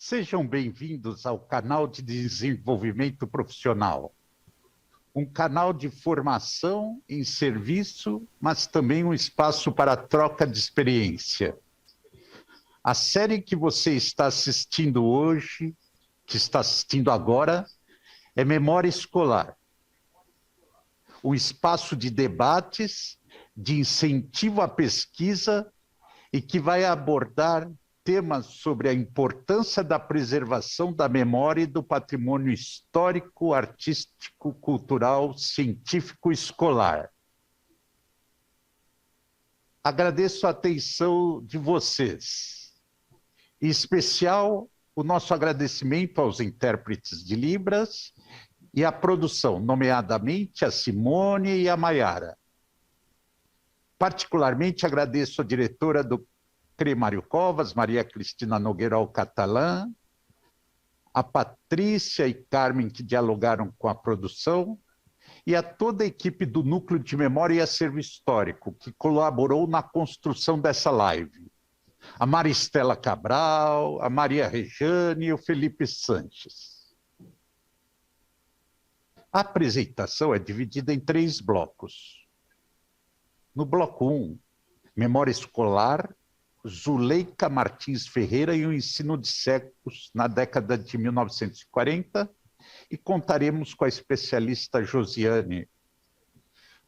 Sejam bem-vindos ao canal de desenvolvimento profissional, um canal de formação em serviço, mas também um espaço para troca de experiência. A série que você está assistindo hoje, que está assistindo agora, é Memória Escolar, um espaço de debates, de incentivo à pesquisa e que vai abordar temas sobre a importância da preservação da memória e do patrimônio histórico, artístico, cultural, científico e escolar. Agradeço a atenção de vocês. Em especial, o nosso agradecimento aos intérpretes de Libras e à produção, nomeadamente a Simone e a Maiara. Particularmente agradeço a diretora do CRE Mário Covas, Maria Cristina Nogueira Catalã, a Patrícia e Carmen, que dialogaram com a produção, e a toda a equipe do Núcleo de Memória e Acervo Histórico, que colaborou na construção dessa live. A Maristela Cabral, a Maria Rejane e o Felipe Sanches. A apresentação é dividida em 3 blocos. No bloco 1, Memória Escolar, Zuleika Martins Ferreira e o ensino de séculos na década de 1940, e contaremos com a especialista Josiane.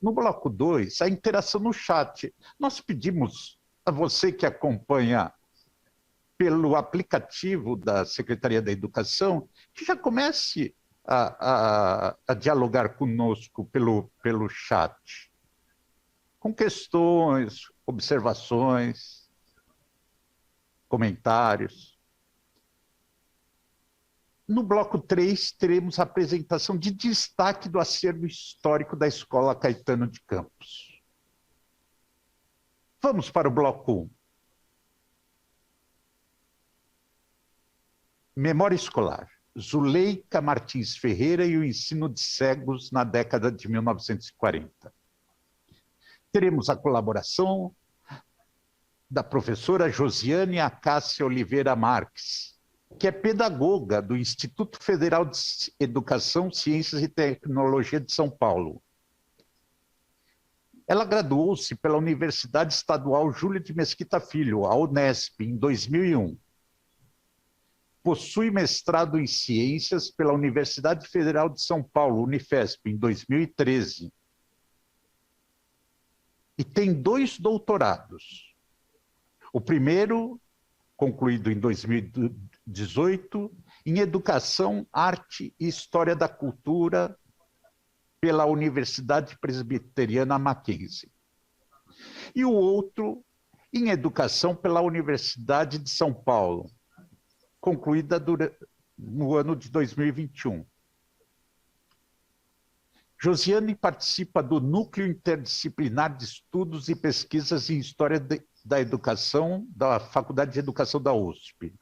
No bloco 2, a interação no chat. Nós pedimos a você que acompanha pelo aplicativo da Secretaria da Educação, que já comece a dialogar conosco pelo chat, com questões, observações, comentários. No bloco 3, teremos a apresentação de destaque do acervo histórico da Escola Caetano de Campos. Vamos para o bloco 1. Memória Escolar. Zuleika Martins Ferreira e o ensino de cegos na década de 1940. Teremos a colaboração da professora Josiane Acácia Oliveira Marques, que é pedagoga do Instituto Federal de Educação, Ciências e Tecnologia de São Paulo. Ela graduou-se pela Universidade Estadual Júlio de Mesquita Filho, a Unesp, em 2001. Possui mestrado em Ciências pela Universidade Federal de São Paulo, Unifesp, em 2013. E tem 2 doutorados. O primeiro, concluído em 2018, em Educação, Arte e História da Cultura pela Universidade Presbiteriana Mackenzie. E o outro, em Educação pela Universidade de São Paulo, concluída no ano de 2021. Josiane participa do Núcleo Interdisciplinar de Estudos e Pesquisas em História da Educação da Faculdade de Educação da USP,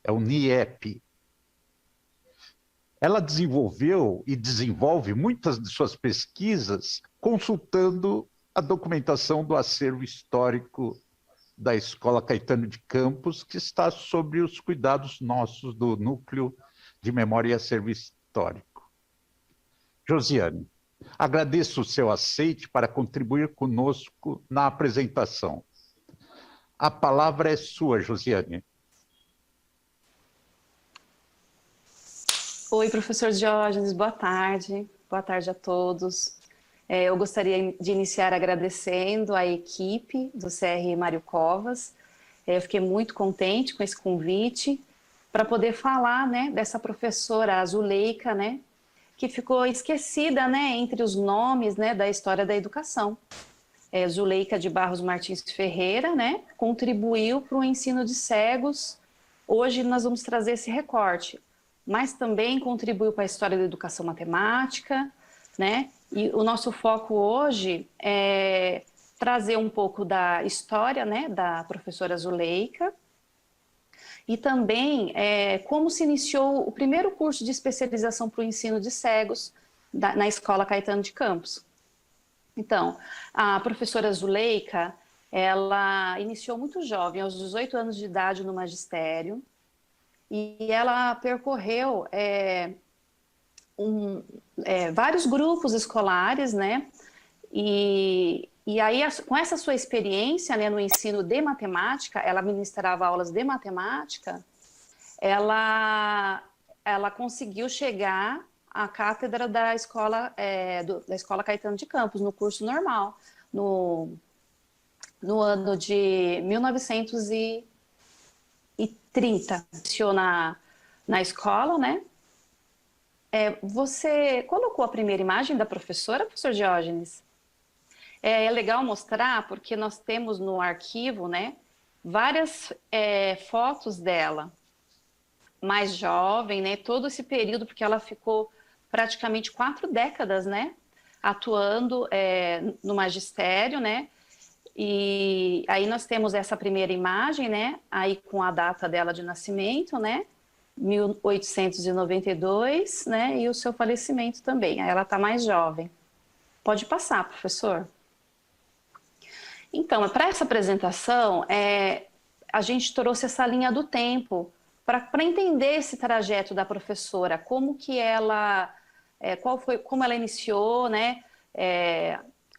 é o NIEP. Ela desenvolveu e desenvolve muitas de suas pesquisas consultando a documentação do acervo histórico da Escola Caetano de Campos, que está sob os cuidados nossos do Núcleo de Memória e Acervo Histórico. Josiane, agradeço o seu aceite para contribuir conosco na apresentação. A palavra é sua, Josiane. Oi, professor Diógenes, boa tarde. Boa tarde a todos. Eu gostaria de iniciar agradecendo a equipe do CR Mário Covas. Eu fiquei muito contente com esse convite para poder falar, né, dessa professora Zuleika, né, que ficou esquecida, né, entre os nomes, né, da história da educação. Zuleika de Barros Martins Ferreira, né, contribuiu para o ensino de cegos. Hoje nós vamos trazer esse recorte, mas também contribuiu para a história da educação matemática, né, e o nosso foco hoje é trazer um pouco da história, né, da professora Zuleika, e também como se iniciou o primeiro curso de especialização para o ensino de cegos na Escola Caetano de Campos. Então, a professora Zuleika, ela iniciou muito jovem, aos 18 anos de idade no magistério. e ela percorreu vários grupos escolares, né? E aí, com essa sua experiência, né, no ensino de matemática, ela ministrava aulas de matemática, ela conseguiu chegar à cátedra da da Escola Caetano de Campos, no curso normal, no ano de 1930. Iniciou na escola, né? Você colocou a primeira imagem da professora, professor Diógenes? É legal mostrar, porque nós temos no arquivo, né, várias fotos dela, mais jovem, né, todo esse período, porque ela ficou praticamente 4 décadas, né, atuando no magistério, né, e aí nós temos essa primeira imagem, né, aí com a data dela de nascimento, né, 1892, né, e o seu falecimento também, aí ela está mais jovem. Pode passar, professor. Então, para essa apresentação, a gente trouxe essa linha do tempo para entender esse trajeto da professora, como que ela, como ela iniciou, né,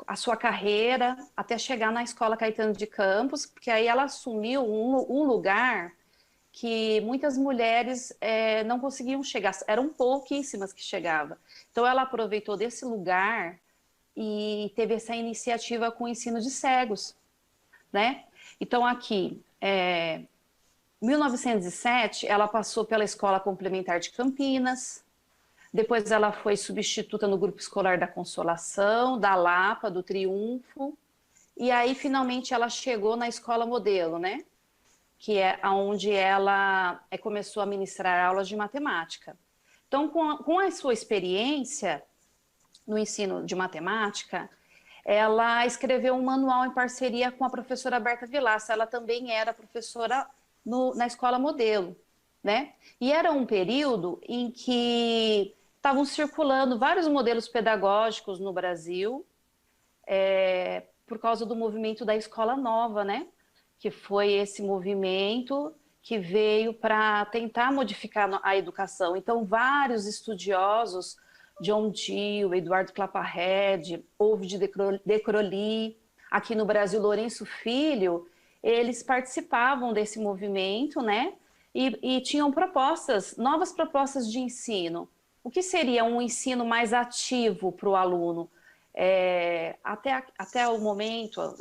a sua carreira até chegar na Escola Caetano de Campos, porque aí ela assumiu um lugar que muitas mulheres não conseguiam chegar, eram pouquíssimas que chegavam. Então, ela aproveitou desse lugar e teve essa iniciativa com o ensino de cegos, né? Então, aqui, 1907, ela passou pela Escola Complementar de Campinas, depois ela foi substituta no Grupo Escolar da Consolação, da Lapa, do Triunfo, e aí, finalmente, ela chegou na Escola Modelo, né? Que é onde ela começou a ministrar aulas de matemática. Então, com a sua experiência no ensino de matemática, ela escreveu um manual em parceria com a professora Berta Vilaça. Ela também era professora na Escola Modelo, né? E era um período em que estavam circulando vários modelos pedagógicos no Brasil, por causa do movimento da Escola Nova, né? Que foi esse movimento que veio para tentar modificar a educação. Então, vários estudiosos, John Dewey, Eduardo Claparede, Ovid de Crowley, aqui no Brasil, Lourenço Filho, eles participavam desse movimento, né? E tinham novas propostas de ensino. O que seria um ensino mais ativo para o aluno? Até o momento,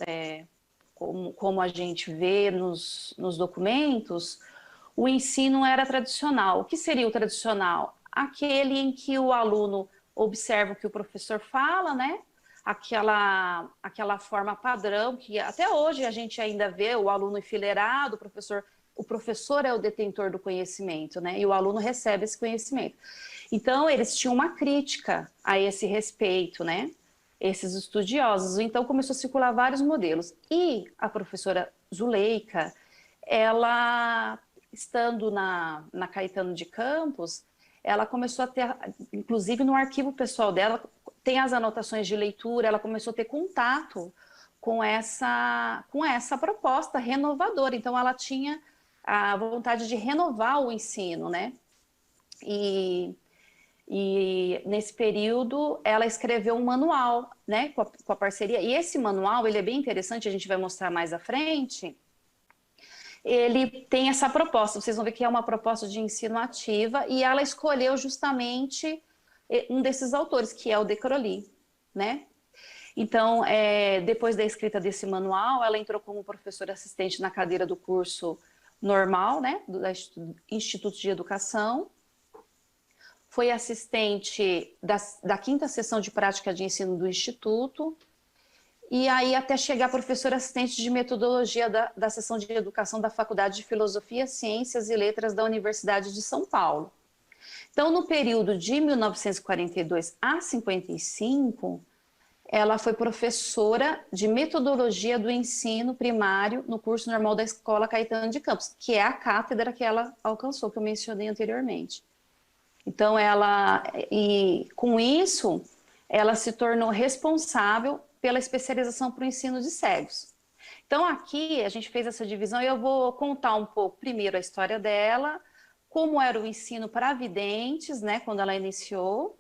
como a gente vê nos documentos, o ensino era tradicional. O que seria o tradicional? Aquele em que o aluno observa o que o professor fala, né? Aquela forma padrão que até hoje a gente ainda vê o aluno enfileirado, o professor é o detentor do conhecimento, né? E o aluno recebe esse conhecimento. Então, eles tinham uma crítica a esse respeito, né? Esses estudiosos. Então, começou a circular vários modelos. E a professora Zuleika, ela, estando na Caetano de Campos, ela começou a ter, inclusive no arquivo pessoal dela, tem as anotações de leitura, ela começou a ter contato com essa proposta renovadora. Então, ela tinha a vontade de renovar o ensino, né? E nesse período, ela escreveu um manual, né, com a parceria. E esse manual, ele é bem interessante, a gente vai mostrar mais à frente. Ele tem essa proposta, vocês vão ver que é uma proposta de ensino ativa, e ela escolheu justamente um desses autores, que é o de Crowley, né? Então, depois da escrita desse manual, ela entrou como professora assistente na cadeira do curso normal, né, do Instituto de Educação. Foi assistente da 5ª sessão de prática de ensino do Instituto, e aí até chegar professora assistente de metodologia da seção de educação da Faculdade de Filosofia, Ciências e Letras da Universidade de São Paulo. Então, no período de 1942 a 55, ela foi professora de metodologia do ensino primário no curso normal da Escola Caetano de Campos, que é a cátedra que ela alcançou, que eu mencionei anteriormente. Então, com isso, ela se tornou responsável pela especialização para o ensino de cegos. Então, aqui a gente fez essa divisão e eu vou contar um pouco, primeiro, a história dela, como era o ensino para videntes, né, quando ela iniciou,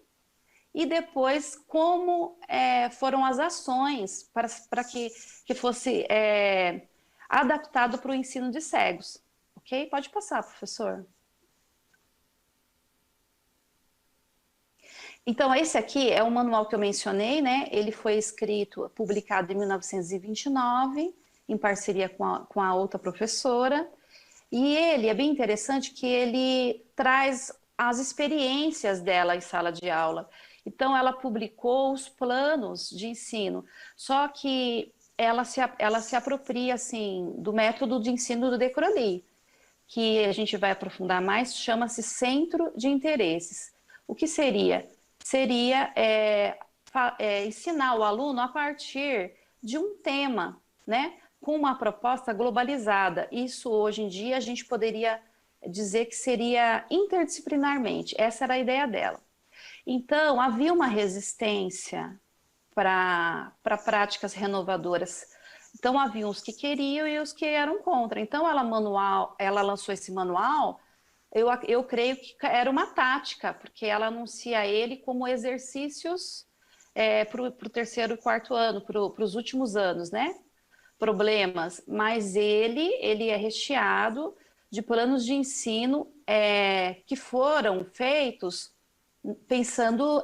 e depois como foram as ações para que fosse adaptado para o ensino de cegos. Ok? Pode passar, professor. Então, esse aqui é o manual que eu mencionei, né? Ele foi escrito, publicado em 1929, em parceria com a outra professora. E ele é bem interessante que ele traz as experiências dela em sala de aula. Então, ela publicou os planos de ensino, só que ela se apropria, assim, do método de ensino do Decroly, que a gente vai aprofundar mais, chama-se Centro de Interesses. O que seria? Seria ensinar o aluno a partir de um tema, né? Com uma proposta globalizada. Isso, hoje em dia, a gente poderia dizer que seria interdisciplinarmente. Essa era a ideia dela. Então, havia uma resistência para práticas renovadoras. Então, havia os que queriam e os que eram contra. Então, ela lançou esse manual, eu creio que era uma tática, porque ela anuncia ele como exercícios para o terceiro e quarto ano, para os últimos anos, né? Problemas, mas ele é recheado de planos de ensino que foram feitos pensando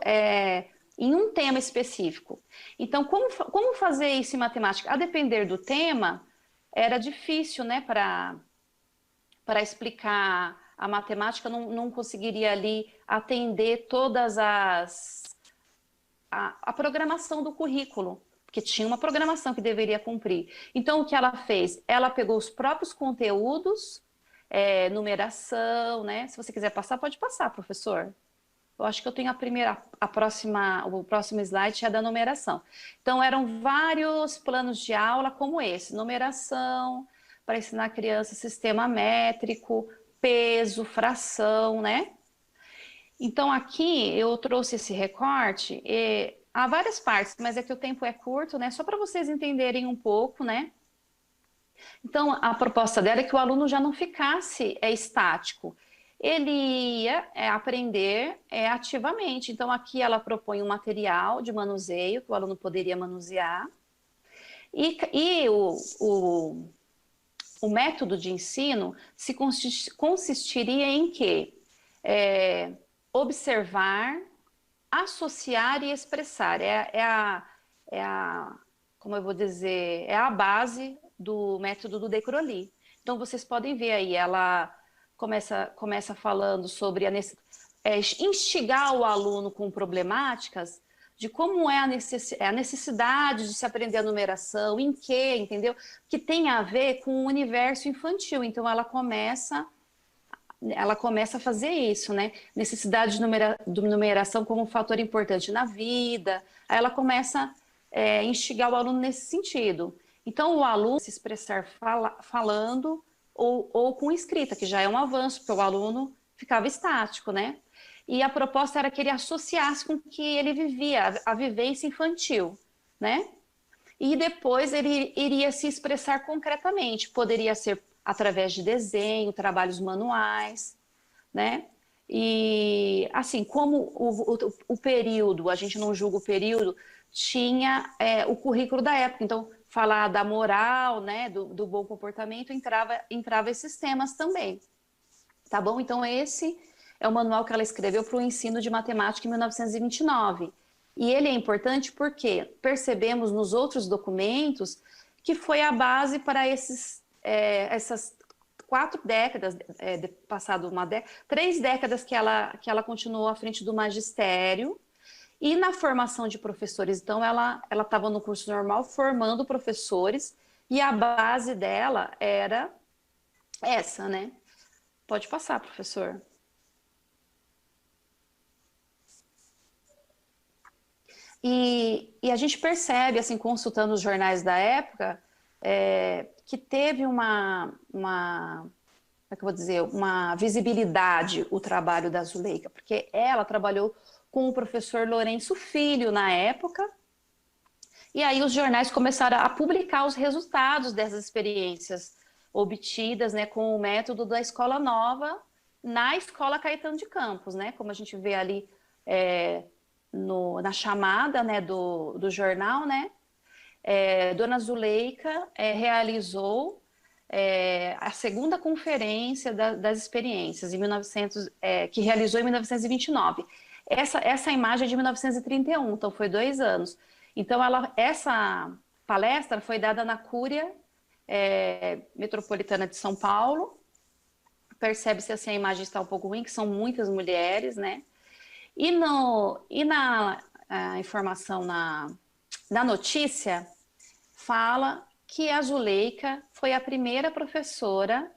em um tema específico. Então, como fazer isso em matemática? A depender do tema, era difícil, né, para explicar a matemática, não conseguiria ali atender todas a programação do currículo, porque tinha uma programação que deveria cumprir. Então, o que ela fez? Ela pegou os próprios conteúdos, numeração, né? Se você quiser passar, pode passar, professor. Eu acho que eu tenho o próximo slide é da numeração. Então, eram vários planos de aula como esse, numeração, para ensinar a criança sistema métrico, peso, fração, né? Então, aqui eu trouxe esse recorte, há várias partes, mas é que o tempo é curto, né? Só para vocês entenderem um pouco, né? Então, a proposta dela é que o aluno já não ficasse estático. Ele ia aprender ativamente. Então, aqui ela propõe um material de manuseio que o aluno poderia manusear. E o método de ensino consistiria em quê? Observar, associar e expressar. Como eu vou dizer, é a base do método do Decroly. Então, vocês podem ver aí, ela começa falando sobre instigar o aluno com problemáticas de como é a necessidade de se aprender a numeração, em que, entendeu? Que tem a ver com o universo infantil. Então, ela começa a fazer isso, né? Necessidade de numeração como um fator importante na vida. Aí ela começa a instigar o aluno nesse sentido. Então, o aluno se expressar falando ou com escrita, que já é um avanço, porque o aluno ficava estático, né? E a proposta era que ele associasse com o que ele vivia, a vivência infantil, né? E depois ele iria se expressar concretamente, poderia ser através de desenho, trabalhos manuais, né? E, assim, como o período, a gente não julga o período, tinha o currículo da época, então, falar da moral, né, do bom comportamento, entrava esses temas também, tá bom? Então, esse é o manual que ela escreveu para o ensino de matemática em 1929. E ele é importante porque percebemos nos outros documentos que foi a base para essas 4 décadas, passado 3 décadas que ela continuou à frente do magistério. E na formação de professores, então, ela estava no curso normal formando professores e a base dela era essa, né? Pode passar, professor. E a gente percebe, assim, consultando os jornais da época, que teve como é que eu vou dizer, uma visibilidade o trabalho da Zuleika, porque ela trabalhou com o professor Lourenço Filho na época, e aí os jornais começaram a publicar os resultados dessas experiências obtidas, né, com o método da Escola Nova, na Escola Caetano de Campos, né? Como a gente vê ali na chamada, né, do jornal, né? Dona Zuleika realizou a segunda conferência das experiências, que realizou em 1929. Essa imagem é de 1931, então foi 2 anos. Então, essa palestra foi dada na Cúria Metropolitana de São Paulo. Percebe-se assim, a imagem está um pouco ruim, que são muitas mulheres, né? E na informação, na notícia, fala que a Zuleika foi a primeira professora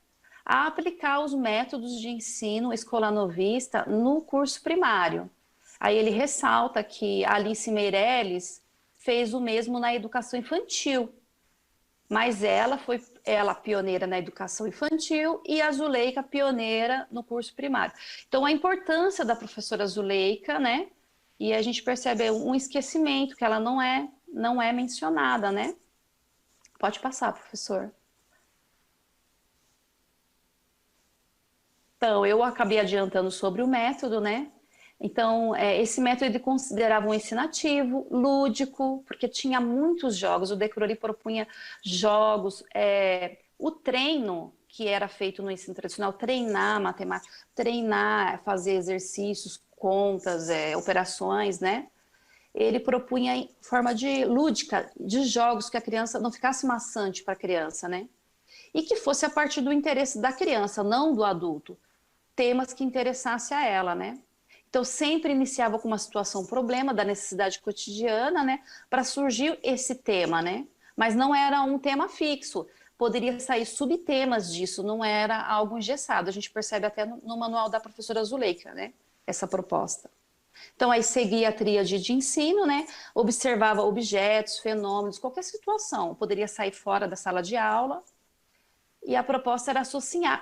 a aplicar os métodos de ensino escolanovista no curso primário. Aí ele ressalta que Alice Meirelles fez o mesmo na educação infantil, mas ela foi pioneira na educação infantil e a Zuleika pioneira no curso primário. Então, a importância da professora Zuleika, né? E a gente percebe um esquecimento, que ela não é mencionada, né? Pode passar, professor. Então, eu acabei adiantando sobre o método, né? Então, esse método ele considerava um ensinativo, lúdico, porque tinha muitos jogos. O Decroly propunha jogos. O treino, que era feito no ensino tradicional, treinar matemática, treinar, fazer exercícios, contas, operações, né? Ele propunha em forma de lúdica, de jogos, que a criança não ficasse maçante para a criança, né? E que fosse a partir do interesse da criança, não do adulto. Temas que interessassem a ela, né? Então, sempre iniciava com uma situação, um problema da necessidade cotidiana, né? Para surgir esse tema, né? Mas não era um tema fixo. Poderia sair subtemas disso, não era algo engessado. A gente percebe até no manual da professora Zuleika, né? Essa proposta. Então, aí seguia a tríade de ensino, né? Observava objetos, fenômenos, qualquer situação. Poderia sair fora da sala de aula. E a proposta era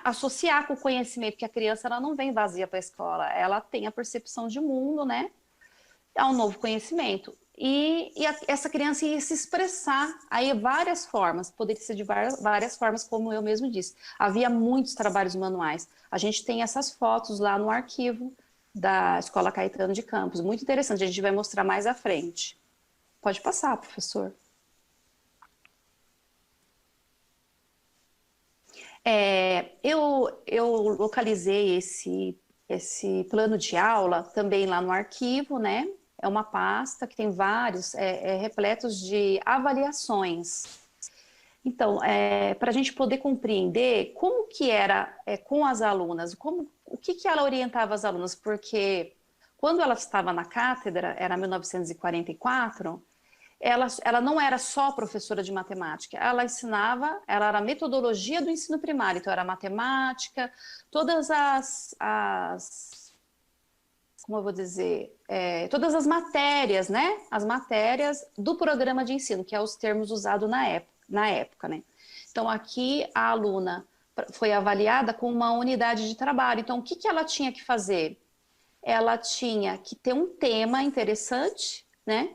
associar com o conhecimento, que a criança ela não vem vazia para a escola, ela tem a percepção de mundo, né? Há um novo conhecimento. Essa criança ia se expressar aí várias formas, poderia ser de várias formas, como eu mesmo disse. Havia muitos trabalhos manuais. A gente tem essas fotos lá no arquivo da Escola Caetano de Campos. Muito interessante, a gente vai mostrar mais à frente. Pode passar, professor. Eu localizei esse plano de aula também lá no arquivo, né? É uma pasta que tem vários, repletos de avaliações. Então, para a gente poder compreender como que era com as alunas, o que ela orientava as alunas, porque quando ela estava na cátedra, era 1944, ela não era só professora de matemática, ela ensinava, ela era a metodologia do ensino primário, então era matemática, todas como eu vou dizer, todas as matérias, né? As matérias do programa de ensino, que é os termos usados na época, né? Então aqui a aluna foi avaliada com uma unidade de trabalho, então o que ela tinha que fazer? Ela tinha que ter um tema interessante, né?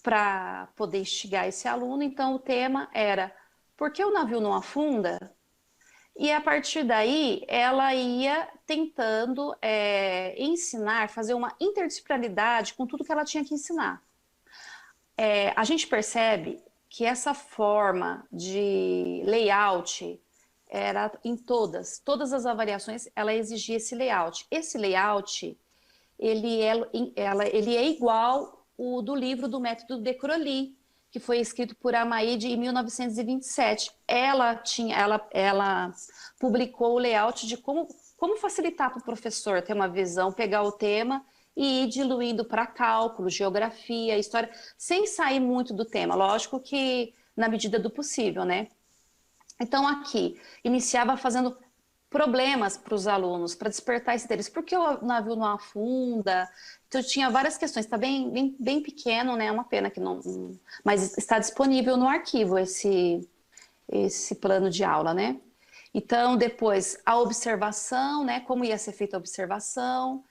Para poder instigar esse aluno. Então, o tema era por que o navio não afunda? E, a partir daí, ela ia tentando ensinar, fazer uma interdisciplinaridade com tudo que ela tinha que ensinar. A gente percebe que essa forma de layout era em todas as avaliações, ela exigia esse layout. Esse layout, ele é igual o do livro do método Decroly, que foi escrito por Amaide em 1927. Ela publicou o layout de como facilitar para o professor ter uma visão, pegar o tema e ir diluindo para cálculo, geografia, história, sem sair muito do tema. Lógico que na medida do possível, né? Então, aqui, iniciava fazendo problemas para os alunos, para despertar esse interesse. Por que o navio não afunda? Então, tinha várias questões. Está bem pequeno, né? É uma pena que não... Mas está disponível no arquivo esse plano de aula, né? Então, depois, a observação, né? Como ia ser feita a observação.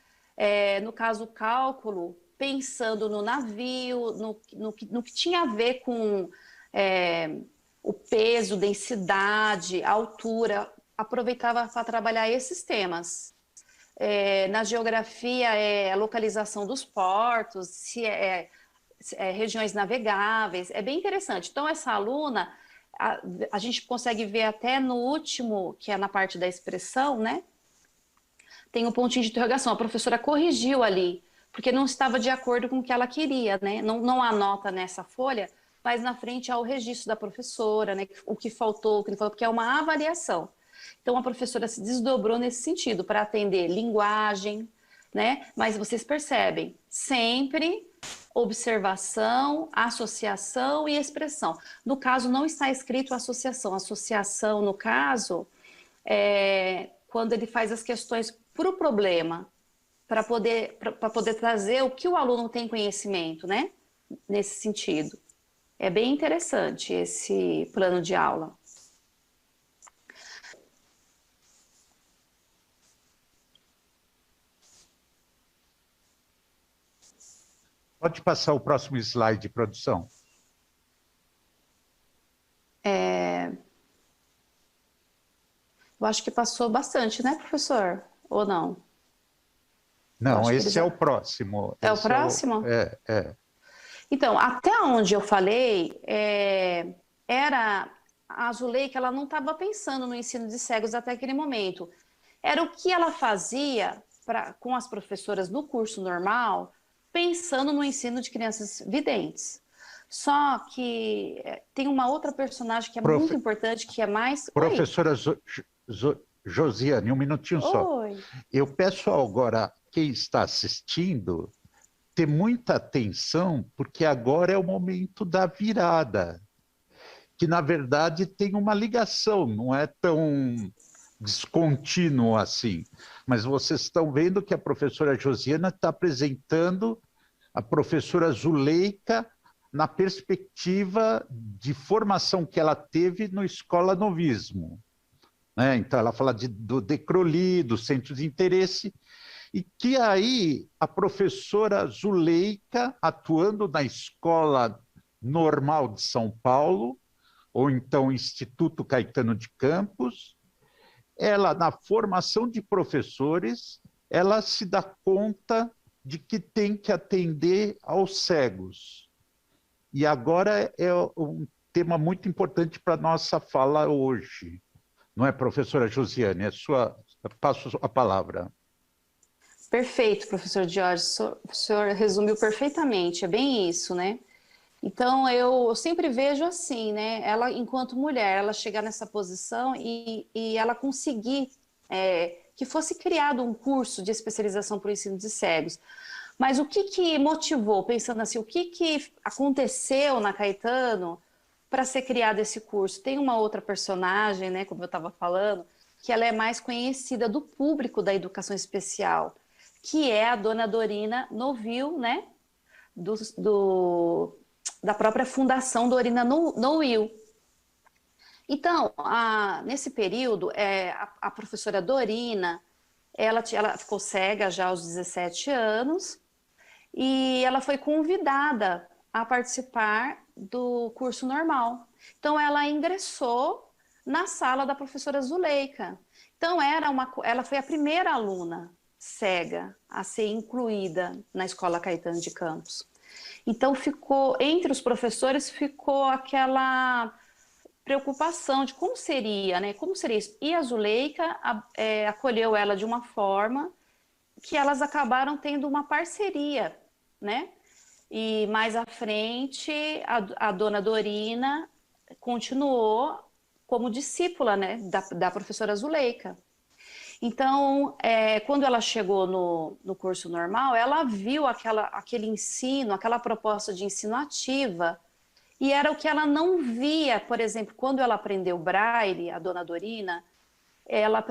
No caso, o cálculo, pensando no navio, no que tinha a ver com o peso, densidade, altura, aproveitava para trabalhar esses temas. na geografia é a localização dos portos, se regiões navegáveis, é bem interessante. Então, essa aluna, a gente consegue ver até no último, que é na parte da expressão, né? Tem um pontinho de interrogação, a professora corrigiu ali, porque não estava de acordo com o que ela queria, né? Não anota nessa folha, mas na frente há o registro da professora, né? O que faltou, o que não faltou, porque é uma avaliação. Então, a professora se desdobrou nesse sentido, para atender linguagem, né? Mas vocês percebem, sempre observação, associação e expressão. No caso, não está escrito associação. Associação, no caso, é quando ele faz as questões para o problema, para poder trazer o que o aluno tem conhecimento, né? Nesse sentido. É bem interessante esse plano de aula. Pode passar o próximo slide, produção. Eu acho que passou bastante, né, professor? Ou não? Não, esse é o próximo. É o próximo? É. Então, até onde eu falei, era a Zuleika, ela não estava pensando no ensino de cegos até aquele momento. Era o que ela fazia com as professoras no curso normal, pensando no ensino de crianças videntes. Só que tem uma outra personagem que é muito importante, que é mais... Professora Josiane, um minutinho só. Oi. Eu peço agora, quem está assistindo, ter muita atenção, porque agora é o momento da virada, que na verdade tem uma ligação, não é tão descontínuo assim. Mas vocês estão vendo que a professora Josiana está apresentando a professora Zuleika na perspectiva de formação que ela teve no Escola Novismo. Né? Então, ela fala do DECROLI, do Centro de Interesse, e que aí a professora Zuleika, atuando na Escola Normal de São Paulo, ou então Instituto Caetano de Campos, ela, na formação de professores, ela se dá conta de que tem que atender aos cegos. E agora é um tema muito importante para a nossa fala hoje. Não é, professora Josiane? Passo a palavra. Perfeito, professor Jorge. O senhor resumiu perfeitamente, é bem isso, né? Então, eu sempre vejo assim, né? Ela, enquanto mulher, ela chegar nessa posição e ela conseguir que fosse criado um curso de especialização para o ensino de cegos. Mas o que motivou, pensando assim, o que aconteceu na Caetano para ser criado esse curso? Tem uma outra personagem, né, como eu estava falando, que ela é mais conhecida do público da educação especial, que é a dona Dorina Novil, né, da própria fundação Dorina Novil. Então, nesse período, a professora Dorina, ela ficou cega já aos 17 anos e ela foi convidada a participar do curso normal. Então, ela ingressou na sala da professora Zuleika. Então, ela foi a primeira aluna cega a ser incluída na Escola Caetano de Campos. Então, entre os professores, ficou aquela preocupação de como seria, né? Como seria isso? E a Zuleika acolheu ela de uma forma que elas acabaram tendo uma parceria, né? E mais à frente, a dona Dorina continuou como discípula, né, da professora Zuleika. Então, quando ela chegou no curso normal, ela viu aquele ensino, aquela proposta de ensino ativa, e era o que ela não via. Por exemplo, quando ela aprendeu Braille, a dona Dorina, ela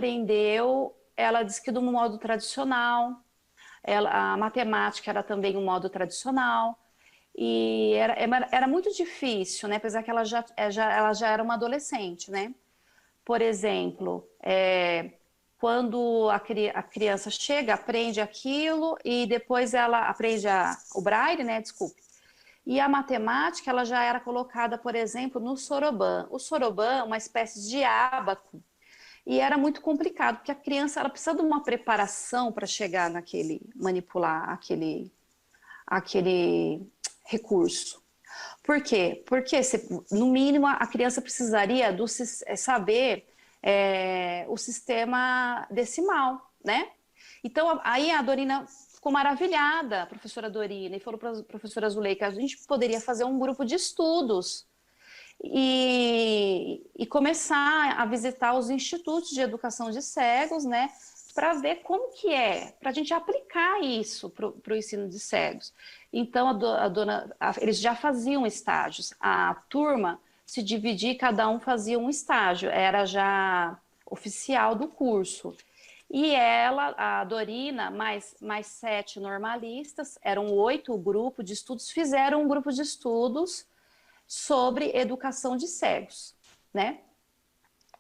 disse que de um modo tradicional, a matemática era também um modo tradicional, e era muito difícil, né? Apesar que ela já era uma adolescente, né? Por exemplo, quando a criança chega, aprende aquilo e depois ela aprende o Braille, né? Desculpe. E a matemática, ela já era colocada, por exemplo, no soroban. O soroban é uma espécie de ábaco e era muito complicado, porque a criança ela precisa de uma preparação para chegar manipular aquele recurso. Por quê? Porque, no mínimo, a criança precisaria saber o sistema decimal, né? Então, aí a Dorina ficou maravilhada, a professora Dorina, e falou para a professora Zuleika, a gente poderia fazer um grupo de estudos e começar a visitar os institutos de educação de cegos, né? Para ver como que é, para a gente aplicar isso para o ensino de cegos. Então, eles já faziam estágios. A turma se dividia, cada um fazia um estágio, era já oficial do curso. E ela, a Dorina, mais 7 normalistas, eram 8 o grupo de estudos, fizeram um grupo de estudos sobre educação de cegos, né?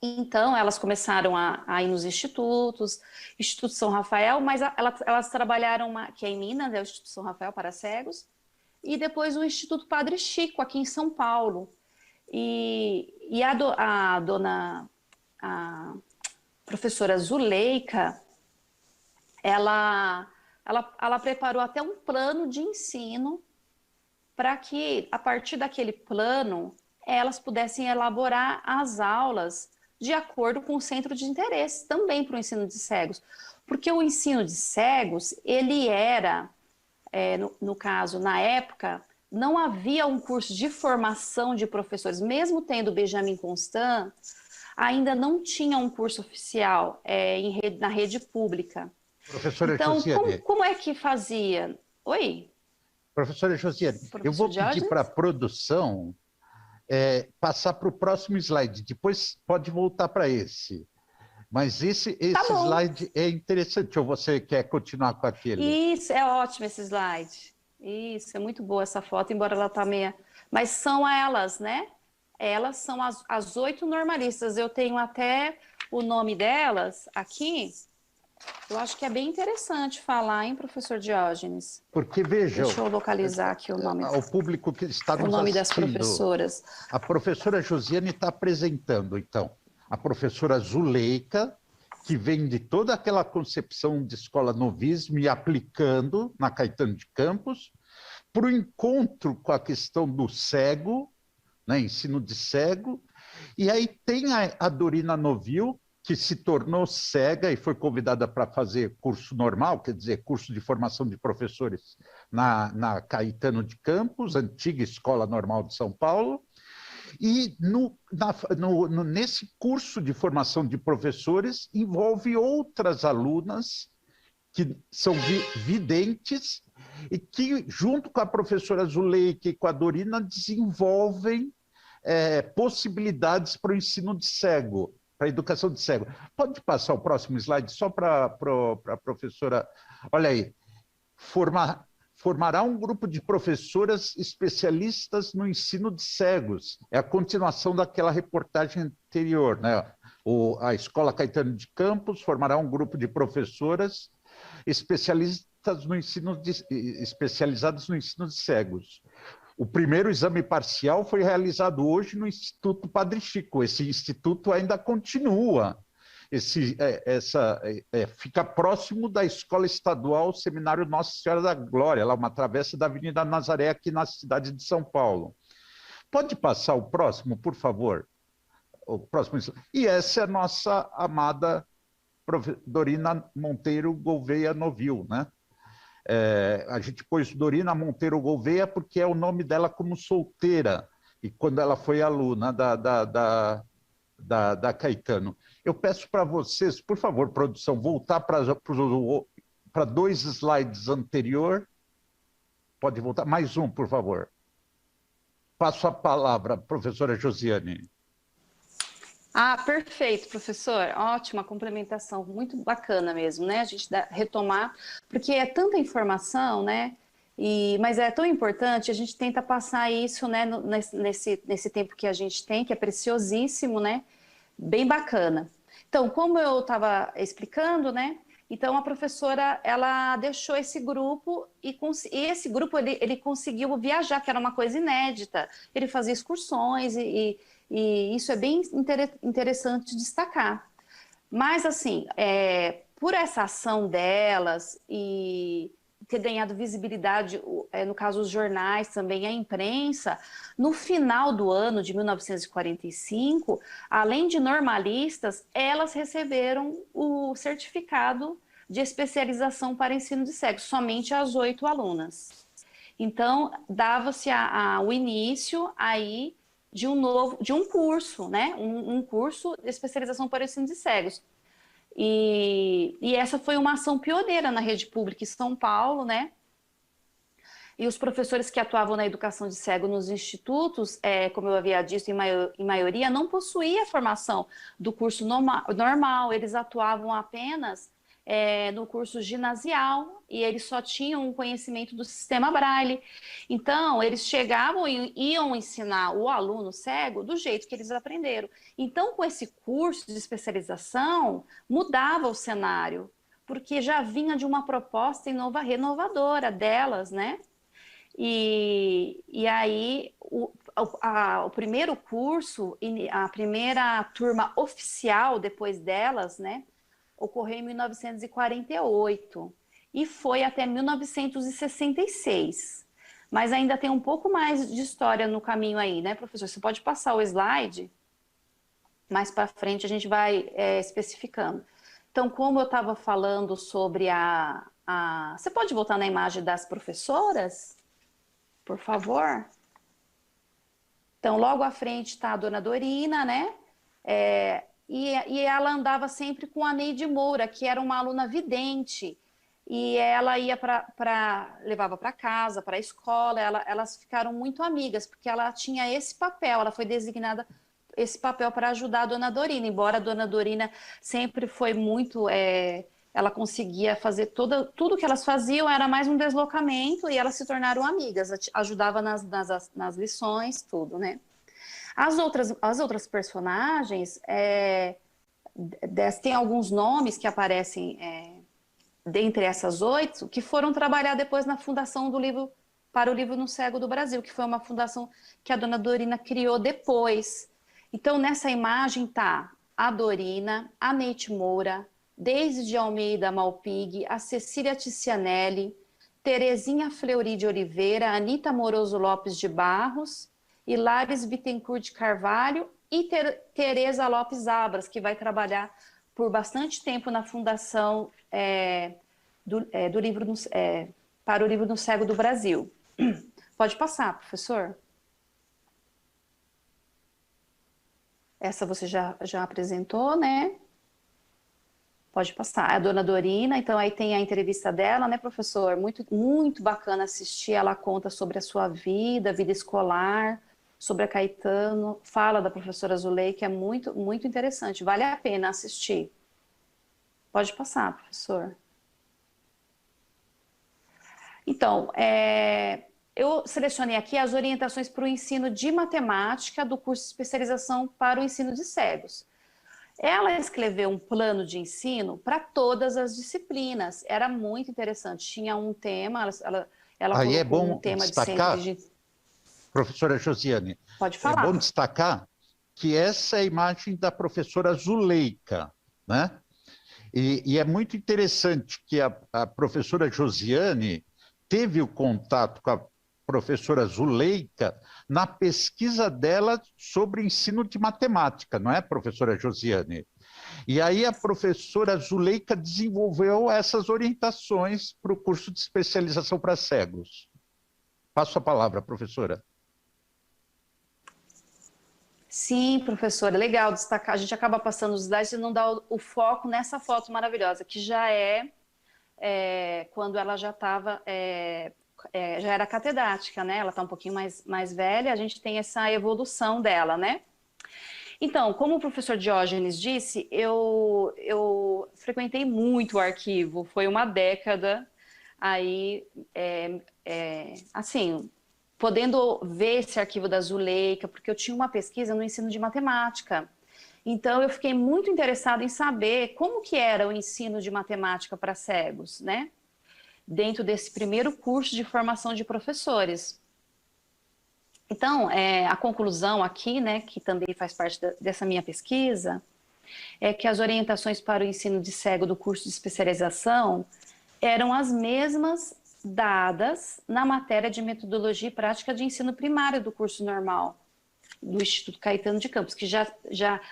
Então, elas começaram a ir nos institutos, Instituto São Rafael, mas elas trabalharam, que é em Minas, é o Instituto São Rafael para cegos, e depois o Instituto Padre Chico, aqui em São Paulo. E a professora Zuleika, ela preparou até um plano de ensino para que, a partir daquele plano, elas pudessem elaborar as aulas de acordo com o centro de interesse, também para o ensino de cegos. Porque o ensino de cegos, ele era, no caso, na época, não havia um curso de formação de professores, mesmo tendo Benjamin Constant, ainda não tinha um curso oficial na rede pública. Professora então, Josiane. Como é que fazia? Oi? Professora Josiane, eu vou pedir para a produção passar para o próximo slide, depois pode voltar para esse. Mas esse slide é interessante, ou você quer continuar com aquele? Isso, é ótimo esse slide. Isso, é muito boa essa foto, embora ela tá meia... Mas são elas, né? Elas são as 8 normalistas. Eu tenho até o nome delas aqui. Eu acho que é bem interessante falar, hein, professor Diógenes? Porque, vejam... Deixa eu localizar aqui o nome. O público que está nos o nome assistindo, das professoras. A professora Josiane está apresentando, então, a professora Zuleika, que vem de toda aquela concepção de escola novismo e aplicando na Caetano de Campos, para o encontro com a questão do cego, né, ensino de cego, e aí tem a Dorina Novil, que se tornou cega e foi convidada para fazer curso normal, quer dizer, curso de formação de professores na Caetano de Campos, antiga Escola Normal de São Paulo, e nesse curso de formação de professores envolve outras alunas que são videntes e que, junto com a professora Zuleika e com a Dorina, desenvolvem possibilidades para o ensino de cego, para a educação de cego. Pode passar o próximo slide só para a professora... Olha aí, formará um grupo de professoras especialistas no ensino de cegos. É a continuação daquela reportagem anterior, né? A Escola Caetano de Campos formará um grupo de professoras especializadas no ensino de cegos. O primeiro exame parcial foi realizado hoje no Instituto Padre Chico. Esse instituto ainda continua. Fica próximo da Escola Estadual Seminário Nossa Senhora da Glória, lá uma travessa da Avenida Nazaré, aqui na cidade de São Paulo. Pode passar o próximo, por favor? O próximo. E essa é a nossa amada Dorina Monteiro Gouveia Novil, né? A gente pôs Dorina Monteiro Gouveia porque é o nome dela como solteira, e quando ela foi aluna da Caetano. Eu peço para vocês, por favor, produção, voltar para 2 slides anterior. Pode voltar. Mais um, por favor. Passo a palavra, professora Josiane. Perfeito, professor. Ótima complementação, muito bacana mesmo, né? A gente retomar, porque é tanta informação, né? Mas é tão importante, a gente tenta passar isso, né, nesse tempo que a gente tem, que é preciosíssimo, né? Bem bacana. Então, como eu estava explicando, né? Então, a professora, ela deixou esse grupo e esse grupo, ele conseguiu viajar, que era uma coisa inédita. Ele fazia excursões e isso é bem interessante destacar. Mas, assim, por essa ação delas e ter ganhado visibilidade, no caso, os jornais também, a imprensa, no final do ano de 1945, além de normalistas, elas receberam o certificado de especialização para ensino de cegos, somente as 8 alunas. Então, dava-se o início aí de um curso, né? Um curso de especialização para o ensino de cegos. E essa foi uma ação pioneira na rede pública em São Paulo, né? E os professores que atuavam na educação de cego nos institutos, como eu havia dito, em maioria, não possuía a formação do curso normal, eles atuavam apenas no curso ginasial e eles só tinham um conhecimento do sistema Braille. Então, eles chegavam e iam ensinar o aluno cego do jeito que eles aprenderam. Então, com esse curso de especialização, mudava o cenário, porque já vinha de uma proposta renovadora delas, né? E aí, o primeiro curso, a primeira turma oficial depois delas, né, ocorreu em 1948 e foi até 1966. Mas ainda tem um pouco mais de história no caminho aí, né, professor? Você pode passar o slide? Mais para frente a gente vai especificando. Então, como eu estava falando sobre Você pode voltar na imagem das professoras? Por favor. Então, logo à frente está a dona Dorina, né? E ela andava sempre com a Neide Moura, que era uma aluna vidente. E ela ia levava para casa, para a escola. Elas ficaram muito amigas, porque ela tinha esse papel, ela foi designada esse papel para ajudar a dona Dorina. Embora a dona Dorina sempre foi muito... ela conseguia fazer tudo que elas faziam, era mais um deslocamento e elas se tornaram amigas, ajudava nas lições, tudo, né? As outras personagens, tem alguns nomes que aparecem dentre essas 8, que foram trabalhar depois na fundação para o Livro no Cego do Brasil, que foi uma fundação que a dona Dorina criou depois. Então, nessa imagem tá a Dorina, a Neide Moura, Deise de Almeida Malpig, a Cecília Ticianelli, Terezinha Fleury de Oliveira, Anita Moroso Lopes de Barros, Hilares Bittencourt de Carvalho e Tereza Lopes Abras, que vai trabalhar por bastante tempo na fundação para o Livro no Cego do Brasil. Pode passar, professor. Essa você já apresentou, né? Pode passar. A dona Dorina, então aí tem a entrevista dela, né, professor? Muito, muito bacana assistir. Ela conta sobre a sua vida escolar, sobre a Caetano, fala da professora Zulei, que é muito, muito interessante. Vale a pena assistir. Pode passar, professor. Então, eu selecionei aqui as orientações para o ensino de matemática do curso de especialização para o ensino de cegos. Ela escreveu um plano de ensino para todas as disciplinas. Era muito interessante. Tinha um tema, ela Aí é colocou bom um tema destacar, de centro de... professora Josiane, Pode é bom falar. destacar que essa é a imagem da professora Zuleika, né? E é muito interessante que a professora Josiane teve o contato com a professora Zuleika na pesquisa dela sobre ensino de matemática, não é, professora Josiane? E aí a professora Zuleika desenvolveu essas orientações para o curso de especialização para cegos. Passo a palavra, professora. Sim, professora, legal destacar. A gente acaba passando os slides e não dá o foco nessa foto maravilhosa, que já quando ela já estava, já era catedrática, né? Ela está um pouquinho mais velha, a gente tem essa evolução dela, né? Então, como o professor Diógenes disse, eu frequentei muito o arquivo, foi uma década aí, assim, podendo ver esse arquivo da Zuleika, porque eu tinha uma pesquisa no ensino de matemática. Então, eu fiquei muito interessada em saber como que era o ensino de matemática para cegos, né? Dentro desse primeiro curso de formação de professores. Então, a conclusão aqui, né, que também faz parte dessa minha pesquisa, é que as orientações para o ensino de cego do curso de especialização eram as mesmas dadas na matéria de metodologia e prática de ensino primário do curso normal do Instituto Caetano de Campos, que já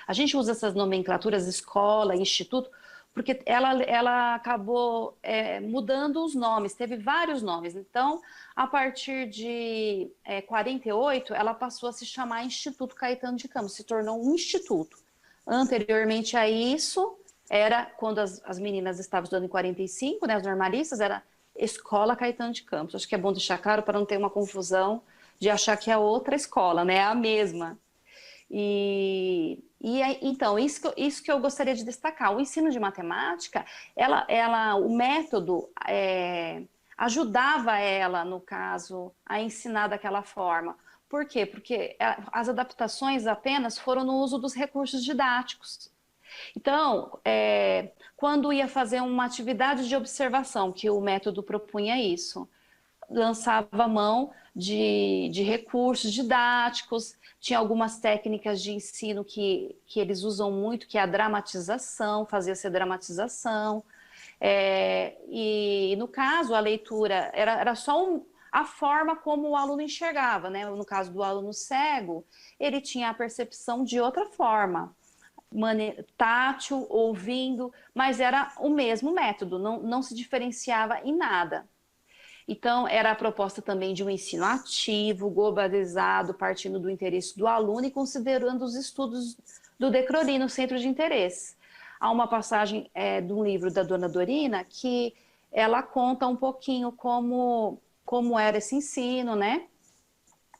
a gente usa essas nomenclaturas escola, instituto, porque ela acabou mudando os nomes, teve vários nomes. Então, a partir de 48, ela passou a se chamar Instituto Caetano de Campos, se tornou um instituto. Anteriormente a isso, era quando as meninas estavam estudando em 45, né, as normalistas, era Escola Caetano de Campos. Acho que é bom deixar claro para não ter uma confusão de achar que é outra escola, né, é a mesma. Então, isso que eu gostaria de destacar. O ensino de matemática, o método ajudava ela, no caso, a ensinar daquela forma. Por quê? Porque as adaptações apenas foram no uso dos recursos didáticos. Então, quando ia fazer uma atividade de observação, que o método propunha isso, lançava mão de recursos didáticos, tinha algumas técnicas de ensino que eles usam muito, que é a dramatização, fazia-se dramatização, e no caso a leitura era só a forma como o aluno enxergava, né? No caso do aluno cego, ele tinha a percepção de outra forma, tátil, ouvindo, mas era o mesmo método, não se diferenciava em nada. Então, era a proposta também de um ensino ativo, globalizado, partindo do interesse do aluno e considerando os estudos do DECRORI no centro de interesse. Há uma passagem de um livro da dona Dorina que ela conta um pouquinho como era esse ensino, né?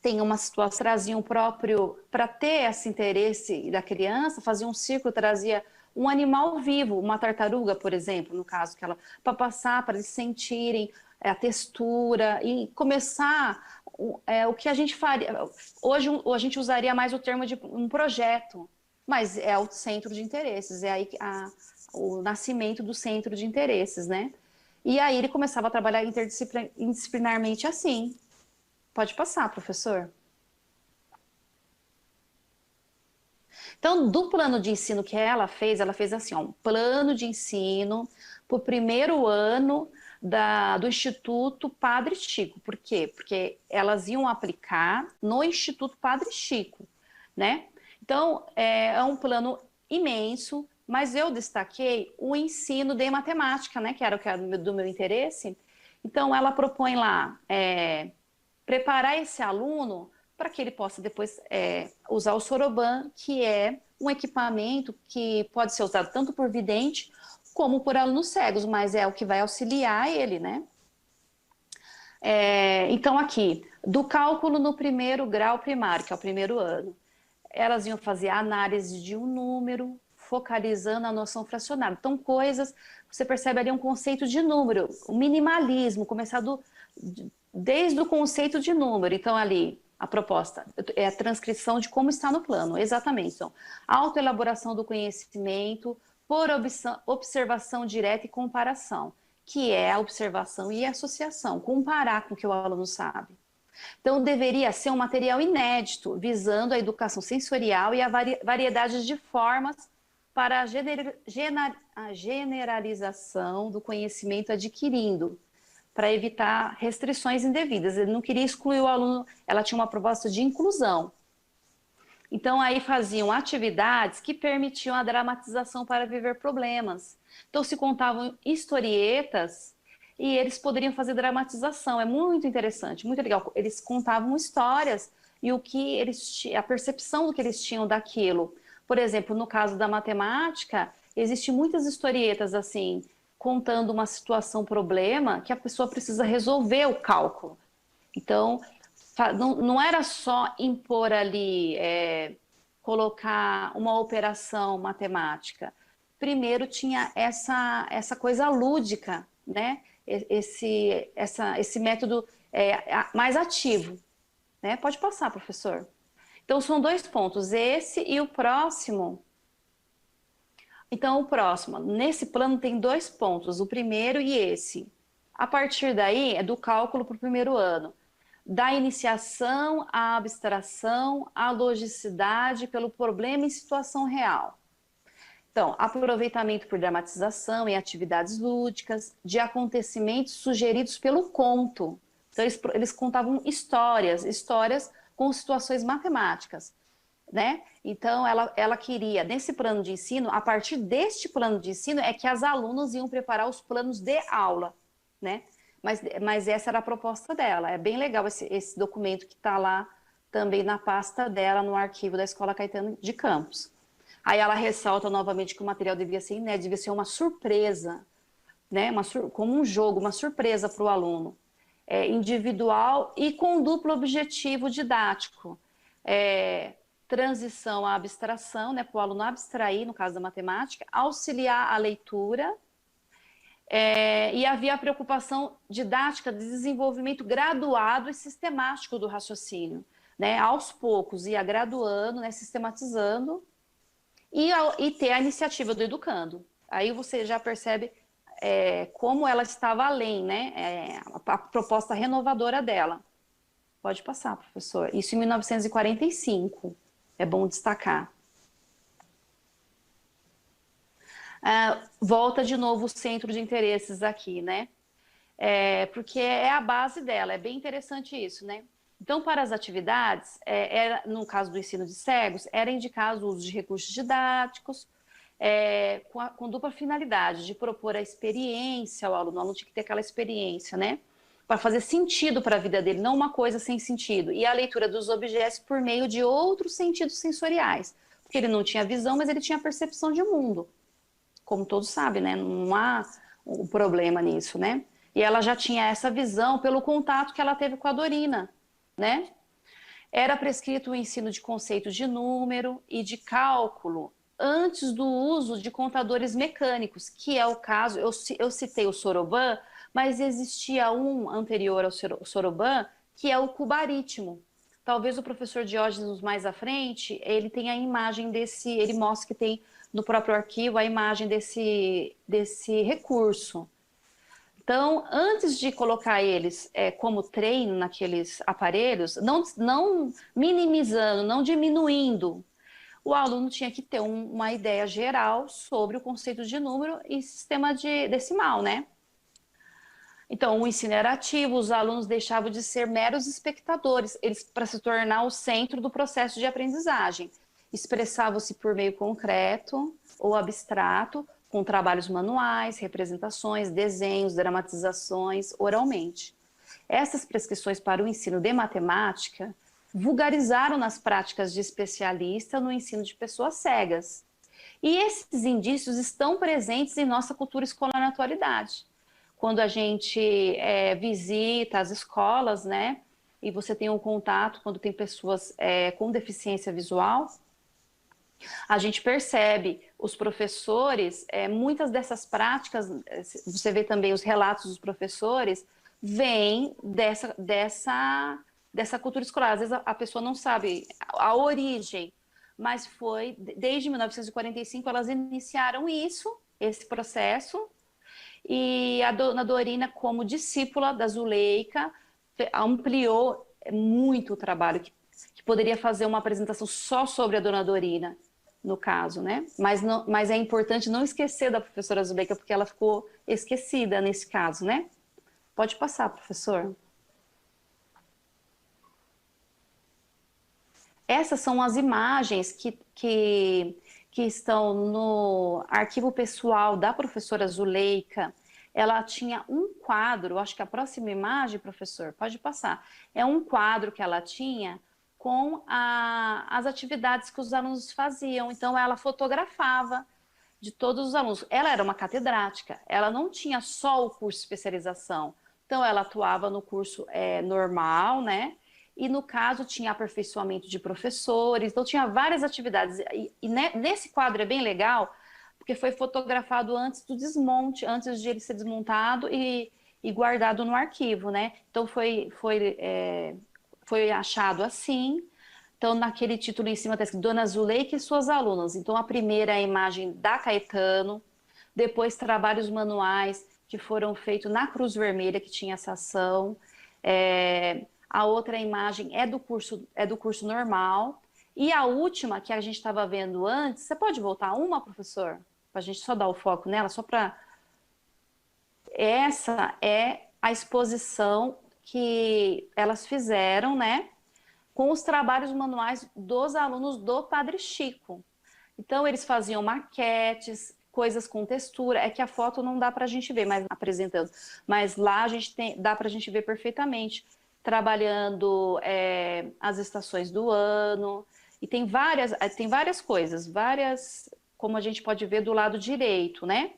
Tem uma situação, trazia um próprio, para ter esse interesse da criança, fazia um círculo, trazia um animal vivo, uma tartaruga, por exemplo, no caso, para passar, para eles sentirem a textura e começar o que a gente faria. Hoje a gente usaria mais o termo de um projeto, mas é o centro de interesses, é aí o nascimento do centro de interesses, né? E aí ele começava a trabalhar interdisciplinarmente assim. Pode passar, professor. Então, do plano de ensino que ela fez assim, um plano de ensino para o primeiro ano do Instituto Padre Chico. Por quê? Porque elas iam aplicar no Instituto Padre Chico, né? Então, é um plano imenso, mas eu destaquei o ensino de matemática, né? Que era do meu interesse. Então, ela propõe lá preparar esse aluno para que ele possa depois usar o Soroban, que é um equipamento que pode ser usado tanto por vidente como por alunos cegos, mas é o que vai auxiliar ele, né? Então, aqui, do cálculo no primeiro grau primário, que é o primeiro ano, elas iam fazer a análise de um número, focalizando a noção fracionária. Então, você percebe ali um conceito de número, o minimalismo, começar desde o conceito de número. Então, ali, a proposta é a transcrição de como está no plano, exatamente. Então, autoelaboração do conhecimento por observação direta e comparação, que é a observação e a associação, comparar com o que o aluno sabe. Então, deveria ser um material inédito, visando a educação sensorial e a variedade de formas para a generalização do conhecimento adquirindo, para evitar restrições indevidas. Ele não queria excluir o aluno, ela tinha uma proposta de inclusão. Então, aí faziam atividades que permitiam a dramatização para viver problemas. Então, se contavam historietas e eles poderiam fazer dramatização. É muito interessante, muito legal. Eles contavam histórias e a percepção do que eles tinham daquilo. Por exemplo, no caso da matemática, existem muitas historietas assim, contando uma situação, problema, que a pessoa precisa resolver o cálculo. Então, não era só impor ali, colocar uma operação matemática. Primeiro tinha essa coisa lúdica, né? Esse método mais ativo. Né? Pode passar, professor. Então, são 2 pontos, esse e o próximo. Então, o próximo, nesse plano tem 2 pontos, o primeiro e esse. A partir daí, é do cálculo para o primeiro ano. Da iniciação à abstração, à logicidade pelo problema em situação real. Então, aproveitamento por dramatização em atividades lúdicas, de acontecimentos sugeridos pelo conto. Então, eles contavam histórias com situações matemáticas, né? Então, ela queria, nesse plano de ensino, a partir deste plano de ensino, é que as alunas iam preparar os planos de aula, né? Mas essa era a proposta dela. É bem legal esse documento que está lá também na pasta dela, no arquivo da Escola Caetano de Campos. Aí ela ressalta novamente que o material devia ser inédito, devia ser uma surpresa, né? Como um jogo, uma surpresa para o aluno. Individual e com duplo objetivo didático. Transição à abstração, né? Para o aluno abstrair, no caso da matemática, auxiliar a leitura. E havia a preocupação didática de desenvolvimento graduado e sistemático do raciocínio, né? Aos poucos, ia graduando, né? Sistematizando, e ter a iniciativa do educando. Aí você já percebe como ela estava além, né? A proposta renovadora dela. Pode passar, professor. Isso em 1945, é bom destacar. Volta de novo o centro de interesses aqui, né? Porque é a base dela, é bem interessante isso, né? Então, para as atividades, no caso do ensino de cegos, era indicado o uso de recursos didáticos, com dupla finalidade, de propor a experiência ao aluno. O aluno tinha que ter aquela experiência, né? Para fazer sentido para a vida dele, não uma coisa sem sentido. E a leitura dos objetos por meio de outros sentidos sensoriais. Porque ele não tinha visão, mas ele tinha percepção de mundo. Como todos sabem, né? Não há um problema nisso, né? E ela já tinha essa visão pelo contato que ela teve com a Dorina, né? Era prescrito o ensino de conceitos de número e de cálculo antes do uso de contadores mecânicos, que é o caso, eu citei o Soroban, mas existia um anterior ao Soroban, que é o cubaritmo. Talvez o professor Diógenes mais à frente, ele tenha a imagem ele mostra que tem no próprio arquivo a imagem desse recurso. Então, antes de colocar eles como treino naqueles aparelhos, não minimizando, não diminuindo, o aluno tinha que ter uma ideia geral sobre o conceito de número e sistema decimal, né? Então, o ensino era ativo, os alunos deixavam de ser meros espectadores, eles para se tornar o centro do processo de aprendizagem. Expressavam-se por meio concreto ou abstrato, com trabalhos manuais, representações, desenhos, dramatizações, oralmente. Essas prescrições para o ensino de matemática vulgarizaram nas práticas de especialista no ensino de pessoas cegas. E esses indícios estão presentes em nossa cultura escolar na atualidade. Quando a gente visita as escolas, né, e você tem um contato quando tem pessoas com deficiência visual, a gente percebe os professores, muitas dessas práticas, você vê também os relatos dos professores, vêm dessa cultura escolar. Às vezes a pessoa não sabe a origem, mas foi desde 1945 elas iniciaram esse processo, e a dona Dorina, como discípula da Zuleika, ampliou muito o trabalho, que poderia fazer uma apresentação só sobre a dona Dorina, no caso, né? Mas é importante não esquecer da professora Zuleika, porque ela ficou esquecida nesse caso, né? Pode passar, professor. Essas são as imagens que estão no arquivo pessoal da professora Zuleika. Ela tinha um quadro, acho que a próxima imagem, professor, pode passar. É um quadro que ela tinha com as atividades que os alunos faziam. Então, ela fotografava de todos os alunos. Ela era uma catedrática, ela não tinha só o curso de especialização. Então, ela atuava no curso normal, né? E, no caso, tinha aperfeiçoamento de professores. Então, tinha várias atividades. E nesse quadro é bem legal, porque foi fotografado antes do desmonte, antes de ele ser desmontado e guardado no arquivo, né? Então, foi achado assim. Então, naquele título em cima está escrito Dona Zuleika e suas alunas. Então, a primeira é a imagem da Caetano, depois trabalhos manuais que foram feitos na Cruz Vermelha, que tinha essa ação. A outra imagem é do curso normal, E a última, que a gente estava vendo antes, você pode voltar uma, professor? Para a gente só dar o foco nela, só para... Essa é a exposição que elas fizeram, né? Com os trabalhos manuais dos alunos do Padre Chico. Então, eles faziam maquetes, coisas com textura. É que a foto não dá para a gente ver, mas apresentando. Mas lá a gente dá para a gente ver perfeitamente, trabalhando as estações do ano. E tem várias coisas, como a gente pode ver do lado direito, né?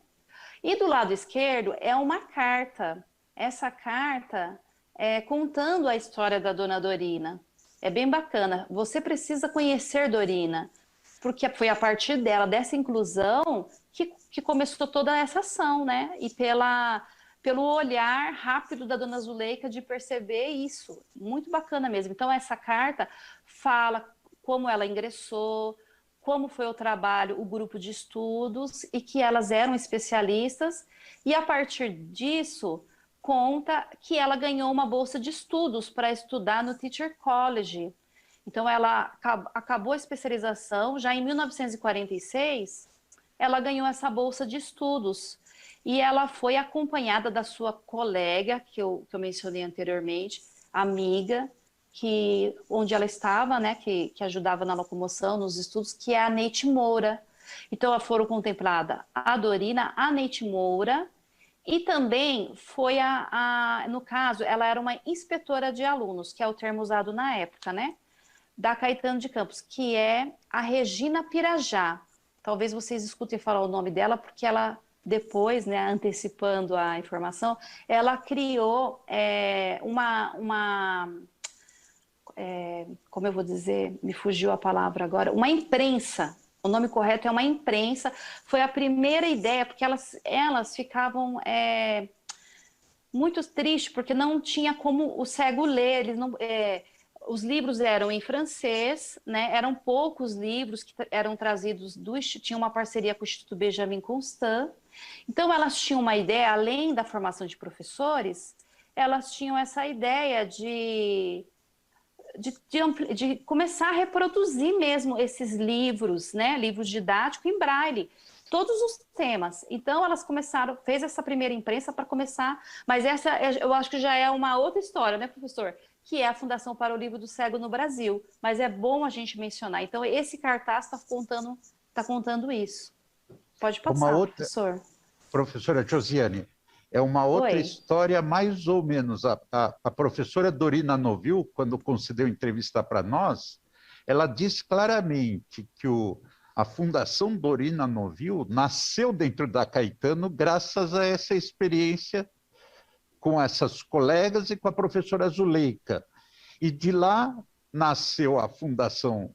E do lado esquerdo é uma carta. Essa carta é contando a história da Dona Dorina. É bem bacana. Você precisa conhecer Dorina, porque foi a partir dela, dessa inclusão, que começou toda essa ação, né? E pelo olhar rápido da Dona Zuleika de perceber isso. Muito bacana mesmo. Então, essa carta fala como ela ingressou, como foi o trabalho, o grupo de estudos, e que elas eram especialistas, e a partir disso conta que ela ganhou uma bolsa de estudos para estudar no Teacher College. Então ela acabou a especialização, já em 1946, ela ganhou essa bolsa de estudos, e ela foi acompanhada da sua colega, que eu mencionei anteriormente, amiga, onde ela estava, né, que ajudava na locomoção, nos estudos, que é a Neide Moura. Então, foram contempladas a Dorina, a Neide Moura, e também foi no caso, ela era uma inspetora de alunos, que é o termo usado na época, né, da Caetano de Campos, que é a Regina Pirajá. Talvez vocês escutem falar o nome dela, porque ela, depois, né, antecipando a informação, ela criou como eu vou dizer, me fugiu a palavra agora, uma imprensa. O nome correto é uma imprensa. Foi a primeira ideia, porque elas ficavam muito tristes, porque não tinha como o cego ler. Os livros eram em francês, né? Eram poucos livros que eram trazidos tinha uma parceria com o Instituto Benjamin Constant. Então, elas tinham uma ideia, além da formação de professores, elas tinham essa ideia de começar a reproduzir mesmo esses livros, né? Livros didáticos em braille, todos os temas. Então, elas fez essa primeira imprensa para começar, mas essa eu acho que já é uma outra história, né, professor? Que é a Fundação para o Livro do Cego no Brasil. Mas é bom a gente mencionar. Então, esse cartaz está contando isso. Pode passar, professor. Professora Josiane, é uma outra Oi. história, mais ou menos. A professora Dorina Novil, quando concedeu entrevista para nós, ela disse claramente que a Fundação Dorina Novil nasceu dentro da Caetano graças a essa experiência com essas colegas e com a professora Zuleika. E de lá nasceu a fundação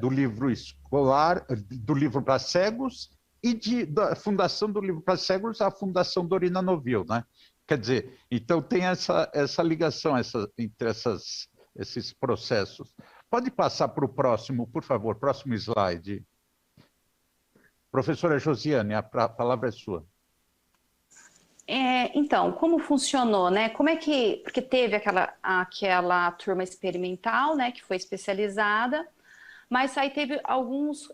do livro escolar, do livro para cegos, e da Fundação do Livro para Cegos, a Fundação Dorina Novil, né? Quer dizer, então tem essa ligação entre esses processos. Pode passar para o próximo, por favor, próximo slide. Professora Josiane, a palavra é sua. Então, como funcionou, né? Porque teve aquela turma experimental, né, que foi especializada, mas aí teve alguns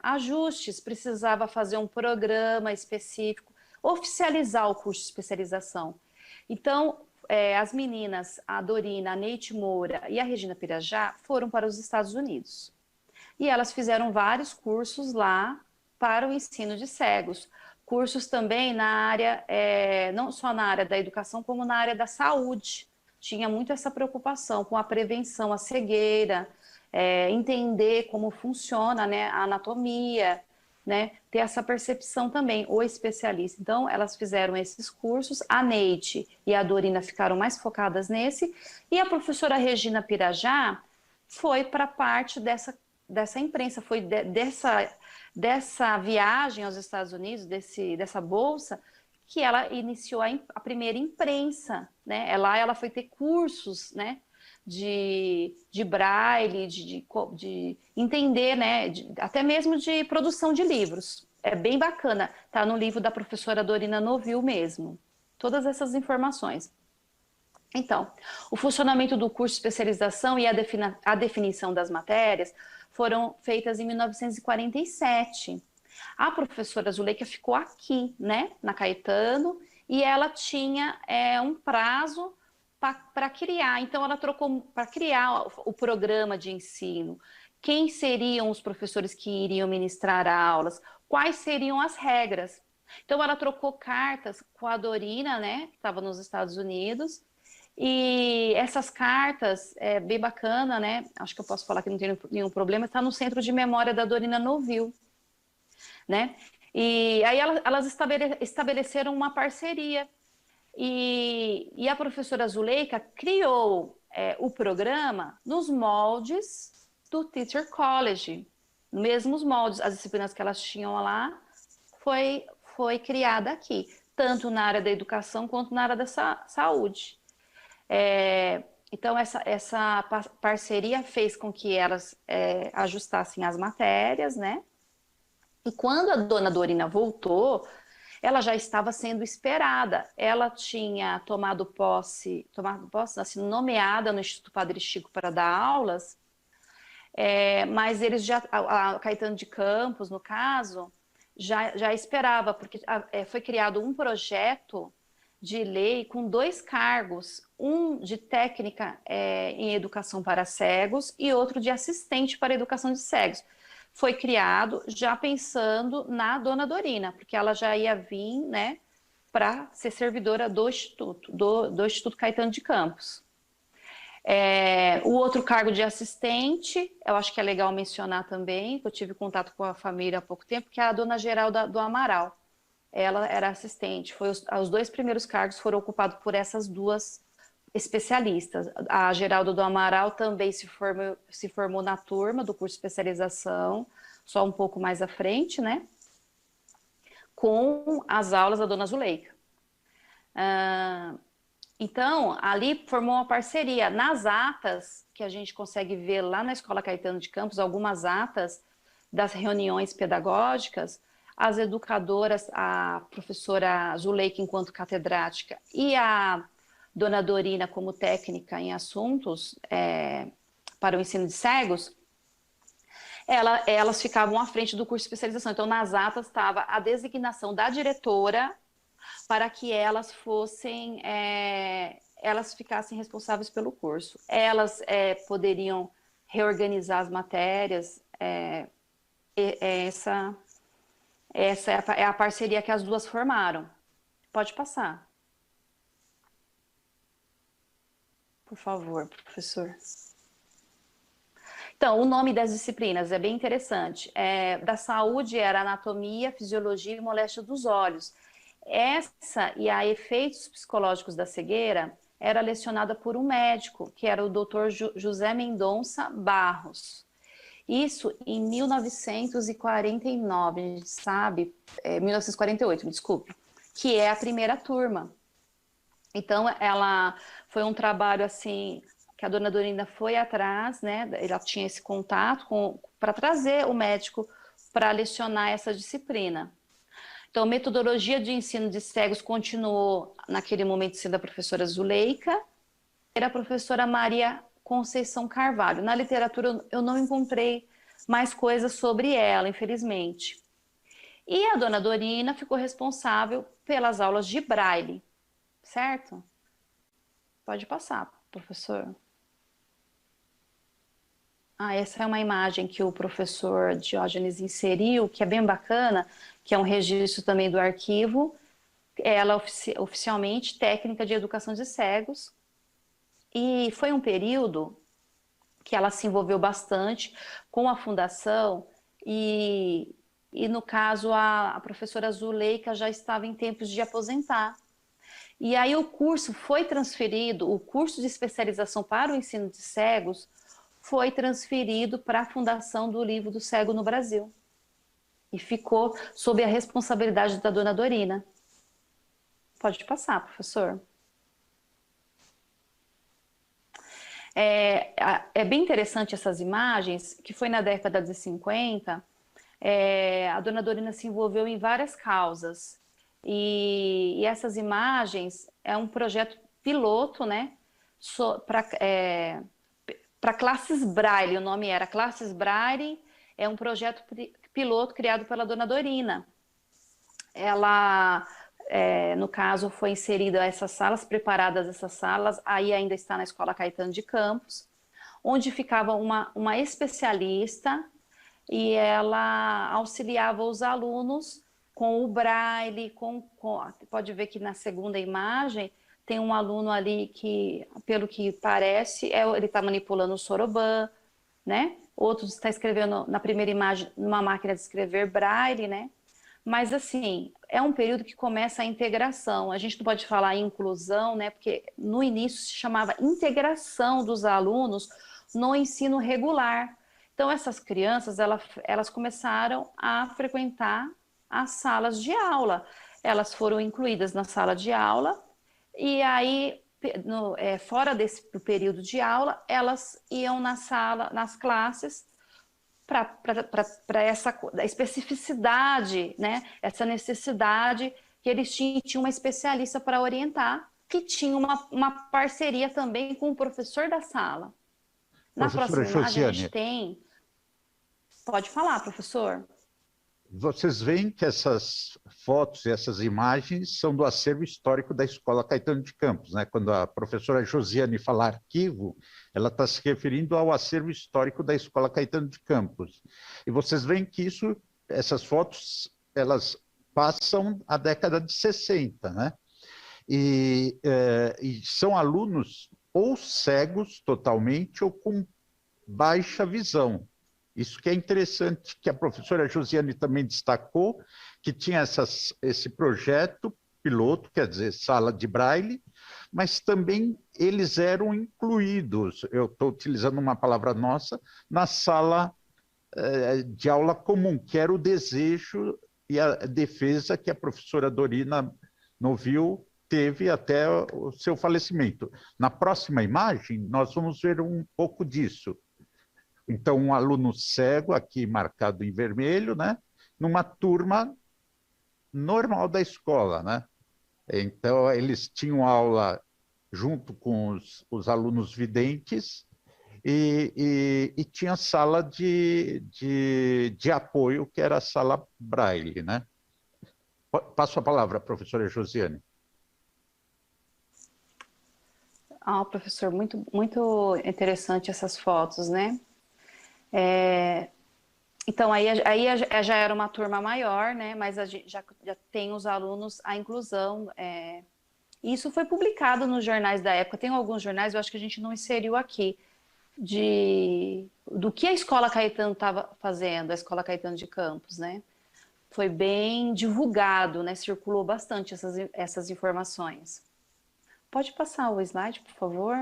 ajustes, precisava fazer um programa específico, oficializar o curso de especialização. Então, as meninas, a Dorina, a Neide Moura e a Regina Pirajá foram para os Estados Unidos. E elas fizeram vários cursos lá para o ensino de cegos. Cursos também na área, não só na área da educação, como na área da saúde. Tinha muito essa preocupação com a prevenção à cegueira, entender como funciona, né, a anatomia, né, ter essa percepção também, o especialista. Então, elas fizeram esses cursos, a Neide e a Dorina ficaram mais focadas nesse, e a professora Regina Pirajá foi para parte dessa imprensa, foi dessa viagem aos Estados Unidos, dessa bolsa, que ela iniciou a primeira imprensa, né? Lá ela foi ter cursos, né, de braille, de entender, né, até mesmo de produção de livros. É bem bacana, tá no livro da professora Dorina Novil mesmo, todas essas informações. Então, o funcionamento do curso de especialização e a definição das matérias foram feitas em 1947. A professora Zuleika ficou aqui, né, na Caetano, e ela tinha um prazo para criar. Então, ela trocou para criar o programa de ensino. Quem seriam os professores que iriam ministrar aulas? Quais seriam as regras? Então, ela trocou cartas com a Dorina, né, que estava nos Estados Unidos, e essas cartas, é bem bacana, né? Acho que eu posso falar que não tem nenhum problema, está no Centro de Memória da Dorina Novil, né? E aí elas estabeleceram uma parceria. E a professora Zuleika criou o programa nos moldes do Teacher College, mesmos moldes, as disciplinas que elas tinham lá foi criada aqui, tanto na área da educação quanto na área da saúde. Então, essa parceria fez com que elas ajustassem as matérias, né? E quando a dona Dorina voltou, ela já estava sendo esperada. Ela tinha tomado posse, assim, nomeada no Instituto Padre Chico para dar aulas, mas eles já, a Caetano de Campos, no caso, já esperava, porque foi criado um projeto de lei com 2 cargos, um de técnica em educação para cegos e outro de assistente para educação de cegos. Foi criado já pensando na dona Dorina, porque ela já ia vir, né, para ser servidora do Instituto, do Instituto Caetano de Campos. O outro cargo de assistente, eu acho que é legal mencionar também, que eu tive contato com a família há pouco tempo, que é a dona Geralda do Amaral. Ela era assistente. Os 2 primeiros cargos foram ocupados por essas 2 especialistas. A Geralda do Amaral também se formou na turma do curso de especialização, só um pouco mais à frente, né? Com as aulas da dona Zuleika. Então, ali formou uma parceria. Nas atas, que a gente consegue ver lá na Escola Caetano de Campos, algumas atas das reuniões pedagógicas, as educadoras, a professora Zuleika enquanto catedrática e a dona Dorina como técnica em assuntos para o ensino de cegos, elas ficavam à frente do curso de especialização. Então, nas atas estava a designação da diretora para que elas ficassem responsáveis pelo curso. Elas poderiam reorganizar as matérias. Essa é a parceria que as 2 formaram. Pode passar. Por favor, professor. Então, o nome das disciplinas é bem interessante. Da saúde era anatomia, fisiologia e moléstia dos olhos. Essa e a efeitos psicológicos da cegueira era lecionada por um médico, que era o Dr. José Mendonça Barros. Isso em 1949, a gente sabe, 1948, me desculpe, que é a primeira turma. Então, ela foi um trabalho assim que a dona Dorina foi atrás, né? Ela tinha esse contato para trazer o médico para lecionar essa disciplina. Então, metodologia de ensino de cegos continuou naquele momento sendo a professora Zuleika, era a professora Maria Conceição Carvalho. Na literatura eu não encontrei mais coisas sobre ela, infelizmente. E a dona Dorina ficou responsável pelas aulas de braille, certo? Pode passar, professor. Essa é uma imagem que o professor Diógenes inseriu, que é bem bacana, que é um registro também do arquivo. Ela é oficialmente técnica de educação de cegos. E foi um período que ela se envolveu bastante com a fundação e no caso, a professora Zuleika já estava em tempos de aposentar. E aí o curso foi transferido, o curso de especialização para o ensino de cegos foi transferido para a Fundação do Livro do Cego no Brasil. E ficou sob a responsabilidade da dona Dorina. Pode passar, professor. É bem interessante essas imagens, que foi na década de 50, a dona Dorina se envolveu em várias causas. E essas imagens é um projeto piloto, né? para Classes Braille, o nome era Classes Braille, é um projeto piloto criado pela dona Dorina. Ela, no caso, foi inserida essas salas, preparadas essas salas, aí ainda está na Escola Caetano de Campos, onde ficava uma especialista e ela auxiliava os alunos com o braille, pode ver que na segunda imagem tem um aluno ali que, pelo que parece, ele está manipulando o soroban, né? Outro está escrevendo na primeira imagem numa máquina de escrever braille, né? Mas assim, é um período que começa a integração. A gente não pode falar em inclusão, né? Porque no início se chamava integração dos alunos no ensino regular. Então essas crianças, elas começaram a frequentar as salas de aula. Elas foram incluídas na sala de aula e aí, fora do período de aula, elas iam nas classes para essa especificidade, né? Essa necessidade que eles tinham uma especialista para orientar, que tinha uma parceria também com o professor da sala. Na Professora próxima imagem a gente Josiane, tem... Pode falar, professor. vocês veem que essas fotos e essas imagens são do acervo histórico da Escola Caetano de Campos, né? Quando a professora Josiane fala arquivo, ela está se referindo ao acervo histórico da Escola Caetano de Campos. E vocês veem que essas fotos, elas passam a década de 60, né? E são alunos ou cegos totalmente ou com baixa visão. Isso que é interessante, que a professora Josiane também destacou, que tinha esse projeto piloto, quer dizer, sala de braille, mas também eles eram incluídos, eu estou utilizando uma palavra nossa, na sala de aula comum, que era o desejo e a defesa que a professora Dorina Novil teve até o seu falecimento. Na próxima imagem, nós vamos ver um pouco disso. Então, um aluno cego, aqui marcado em vermelho, né? Numa turma normal da escola, né? Então, eles tinham aula junto com os alunos videntes e tinha sala de apoio, que era a sala Braille, né? Passo a palavra, professora Josiane. Professor, muito, muito interessante essas fotos, né? Então, aí já era uma turma maior, né? Mas a gente já tem os alunos, a inclusão. Isso foi publicado nos jornais da época. Tem alguns jornais, eu acho que a gente não inseriu aqui, do que a Escola Caetano estava fazendo, a Escola Caetano de Campos, né? Foi bem divulgado, né? Circulou bastante essas informações. Pode passar o slide, por favor?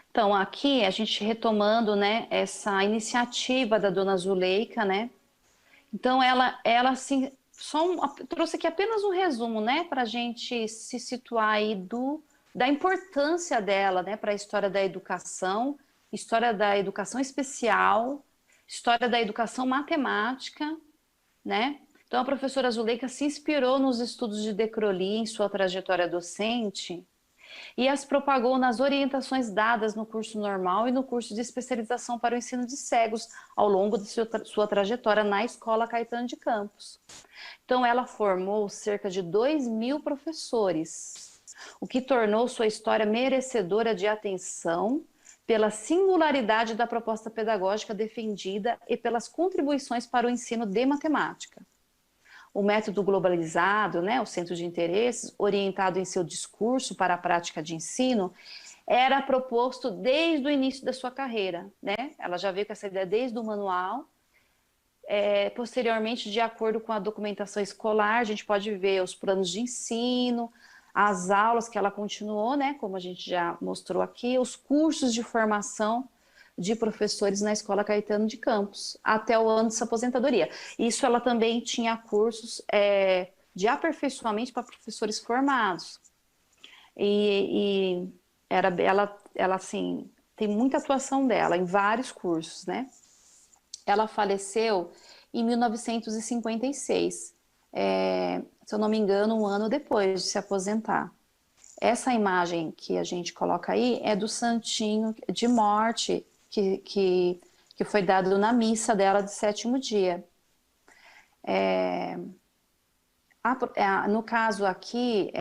Então, aqui a gente retomando, né, essa iniciativa da dona Zuleika, né? Então, ela assim, trouxe aqui apenas um resumo, né, para a gente se situar aí da importância dela, né, para a história da educação especial, história da educação matemática, né? Então, a professora Zuleika se inspirou nos estudos de De Crowley em sua trajetória docente e as propagou nas orientações dadas no curso normal e no curso de especialização para o ensino de cegos ao longo de sua trajetória na Escola Caetano de Campos. Então, ela formou cerca de 2.000 professores, o que tornou sua história merecedora de atenção pela singularidade da proposta pedagógica defendida e pelas contribuições para o ensino de matemática. O método globalizado, né, o centro de interesses, orientado em seu discurso para a prática de ensino, era proposto desde o início da sua carreira, né? Ela já veio com essa ideia desde o manual. Posteriormente, de acordo com a documentação escolar, a gente pode ver os planos de ensino, as aulas que ela continuou, né, como a gente já mostrou aqui, os cursos de formação de professores na Escola Caetano de Campos, até o ano de sua aposentadoria. Isso ela também tinha cursos de aperfeiçoamento para professores formados. E ela, assim, tem muita atuação dela em vários cursos, né? Ela faleceu em 1956. se eu não me engano, um ano depois de se aposentar. Essa imagem que a gente coloca aí é do santinho de morte que foi dado na missa dela de sétimo dia. No caso aqui,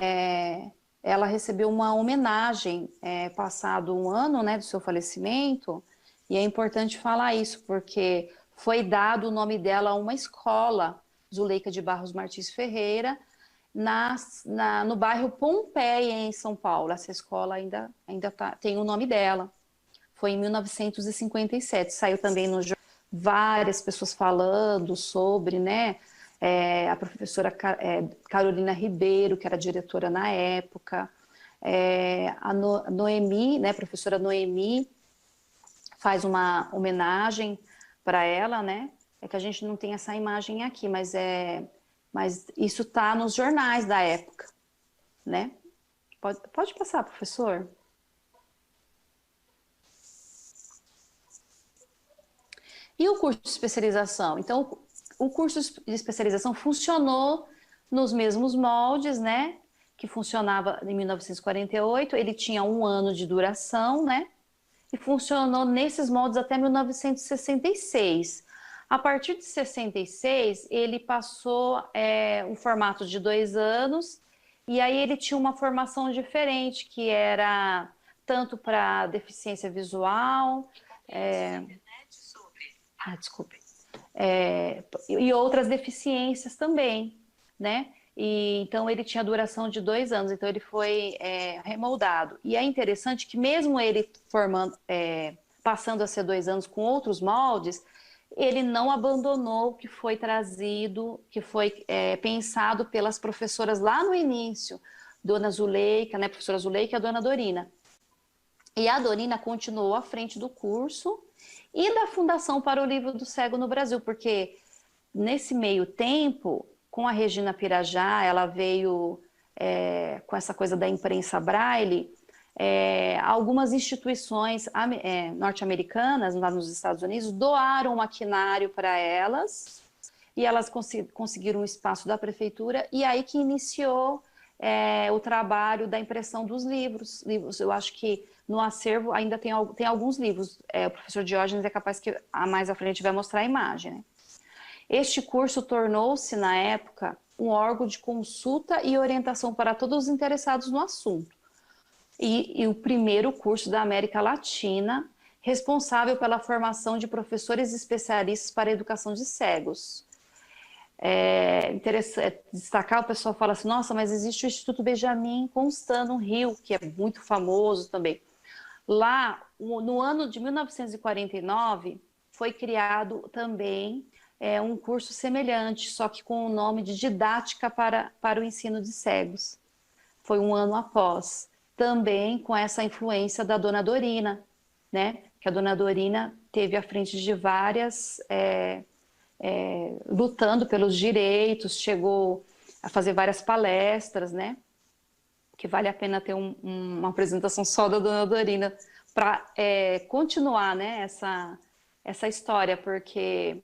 ela recebeu uma homenagem passado um ano, né, do seu falecimento, e é importante falar isso, porque foi dado o nome dela a uma escola, Zuleika de Barros Martins Ferreira, no bairro Pompeia, em São Paulo. Essa escola ainda tem o nome dela. Foi em 1957. Saiu também no jornal várias pessoas falando sobre, né? A professora Carolina Ribeiro, que era diretora na época, a Noemi, né? A professora Noemi faz uma homenagem para ela, né? É que a gente não tem essa imagem aqui, mas isso está nos jornais da época, né? Pode passar, professor. E o curso de especialização? Então, o curso de especialização funcionou nos mesmos moldes, né? Que funcionava em 1948, ele tinha um ano de duração, né? E funcionou nesses moldes até 1966. A partir de 66, ele passou um formato de 2 anos, e aí ele tinha uma formação diferente, que era tanto para deficiência visual, desculpe, e outras deficiências também, né? Então ele tinha duração de 2 anos, então ele foi remoldado. E é interessante que mesmo ele passando a ser 2 anos com outros moldes, ele não abandonou o que foi trazido, que foi pensado pelas professoras lá no início, Dona Zuleika, né, professora Zuleika e a Dona Dorina. E a Dorina continuou à frente do curso e da Fundação para o Livro do Cego no Brasil, porque nesse meio tempo, com a Regina Pirajá, ela veio com essa coisa da imprensa braille, algumas instituições norte-americanas, lá nos Estados Unidos, doaram maquinário para elas, e elas conseguiram um espaço da prefeitura, e aí que iniciou o trabalho da impressão dos livros. Eu acho que no acervo ainda tem alguns livros. O professor Diógenes é capaz que mais à frente vai mostrar a imagem, né? Este curso tornou-se, na época, um órgão de consulta e orientação para todos os interessados no assunto. E o primeiro curso da América Latina, responsável pela formação de professores especialistas para a educação de cegos. É interessante destacar, o pessoal fala assim, nossa, mas existe o Instituto Benjamin Constant no Rio, que é muito famoso também. Lá, no ano de 1949, foi criado também um curso semelhante, só que com o nome de Didática para o Ensino de Cegos. Foi um ano após. Também com essa influência da Dona Dorina, né? Que a Dona Dorina teve à frente de várias... lutando pelos direitos, chegou a fazer várias palestras, né? Que vale a pena ter uma apresentação só da Dona Dorina para continuar, né, essa história, porque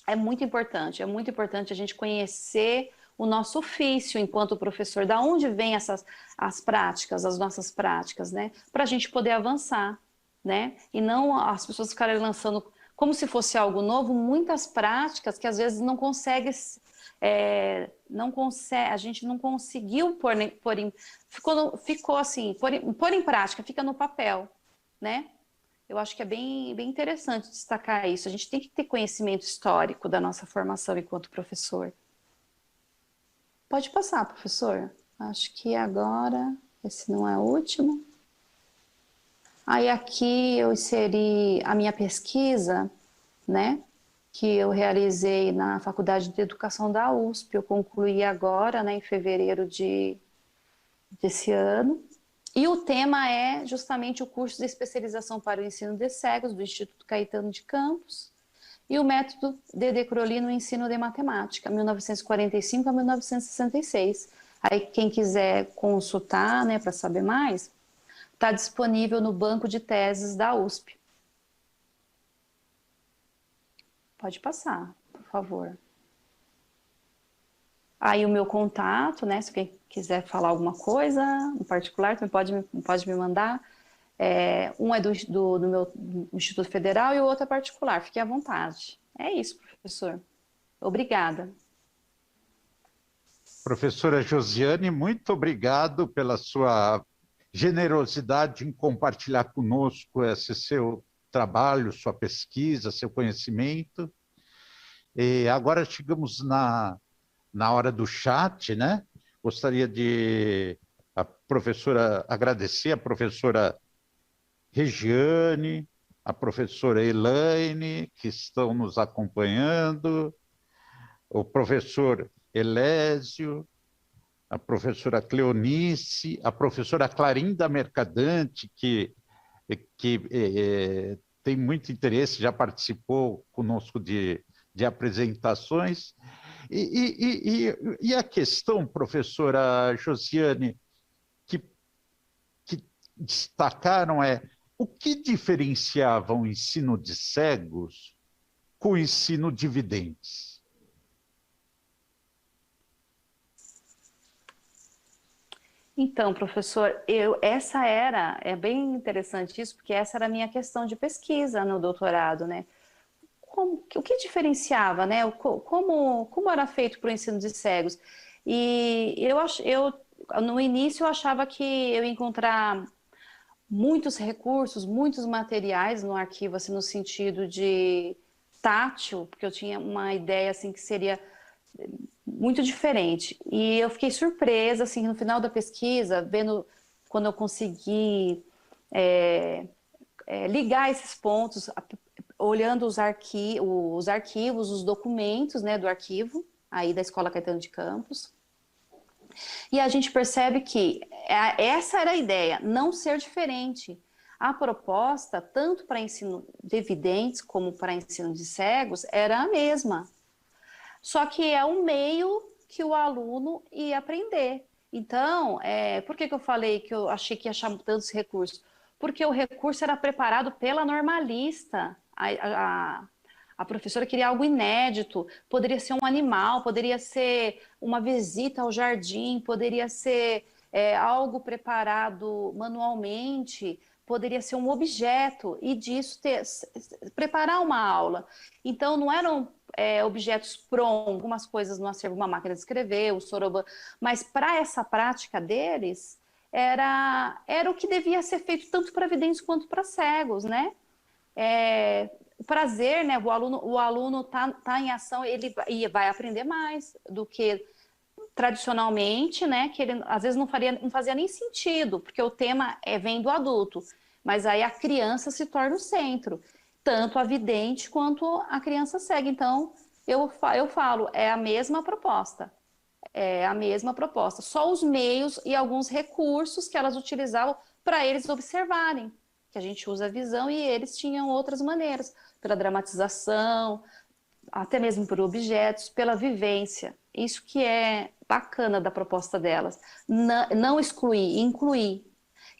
é muito importante a gente conhecer o nosso ofício enquanto professor, da onde vêm as nossas práticas, né, para a gente poder avançar, né, e não as pessoas ficarem lançando como se fosse algo novo, muitas práticas que às vezes não consegue, a gente não conseguiu ficou assim, pôr em prática, fica no papel, né? Eu acho que é bem interessante destacar isso. A gente tem que ter conhecimento histórico da nossa formação enquanto professor. Pode passar, professor. Acho que agora, esse não é o último. Aí aqui eu inseri a minha pesquisa, né, que eu realizei na Faculdade de Educação da USP. Eu concluí agora, né, em fevereiro desse ano. E o tema é justamente o curso de especialização para o ensino de cegos do Instituto Caetano de Campos e o método de Crolli no ensino de matemática, 1945 a 1966. Aí quem quiser consultar, né, para saber mais, está disponível no banco de teses da USP. Pode passar, por favor. aí o meu contato, né? Se alguém quiser falar alguma coisa em particular, também pode me mandar. Um é do meu Instituto Federal e o outro é particular. Fique à vontade. É isso, professor. Obrigada. Professora Josiane, muito obrigado pela sua generosidade em compartilhar conosco esse seu trabalho, sua pesquisa, seu conhecimento. E agora chegamos na hora do chat, né? Gostaria de agradecer a professora Regiane, a professora Elaine, que estão nos acompanhando, o professor Elésio, a professora Cleonice, a professora Clarinda Mercadante, que tem muito interesse, já participou conosco de apresentações. E a questão, professora Josiane, que, que destacaram o que diferenciava o ensino de cegos com o ensino de videntes? Então, professor, é bem interessante isso, porque essa era a minha questão de pesquisa no doutorado, né? O que diferenciava, né? Como era feito para o ensino de cegos? E no início eu achava que eu ia encontrar muitos recursos, muitos materiais no arquivo, assim, no sentido de tátil, porque eu tinha uma ideia assim que seria muito diferente. E eu fiquei surpresa, assim, no final da pesquisa, vendo quando eu consegui ligar esses pontos, olhando os arquivos, os documentos, né, do arquivo, aí da Escola Caetano de Campos. E a gente percebe que essa era a ideia, não ser diferente. A proposta, tanto para ensino de videntes como para ensino de cegos, era a mesma. Só que é um meio que o aluno ia aprender. Então, por que eu falei que eu achei que ia achar tantos recursos? Porque o recurso era preparado pela normalista. A professora queria algo inédito, poderia ser um animal, poderia ser uma visita ao jardim, poderia ser algo preparado manualmente, poderia ser um objeto, e disso preparar uma aula. Então, não eram objetos prontos, algumas coisas no acervo, uma máquina de escrever, o soroban, mas para essa prática deles, era o que devia ser feito tanto para videntes quanto para cegos, né? O prazer, né? O aluno tá em ação, ele vai aprender mais do que tradicionalmente, né? Que ele às vezes não fazia nem sentido, porque o tema vem do adulto, mas aí a criança se torna o centro, tanto a vidente quanto a criança cega. Então, eu falo, é a mesma proposta. É a mesma proposta, só os meios e alguns recursos que elas utilizavam para eles observarem, que a gente usa a visão e eles tinham outras maneiras, pela dramatização, até mesmo por objetos, pela vivência. Isso que é bacana da proposta delas. Não excluir, incluir.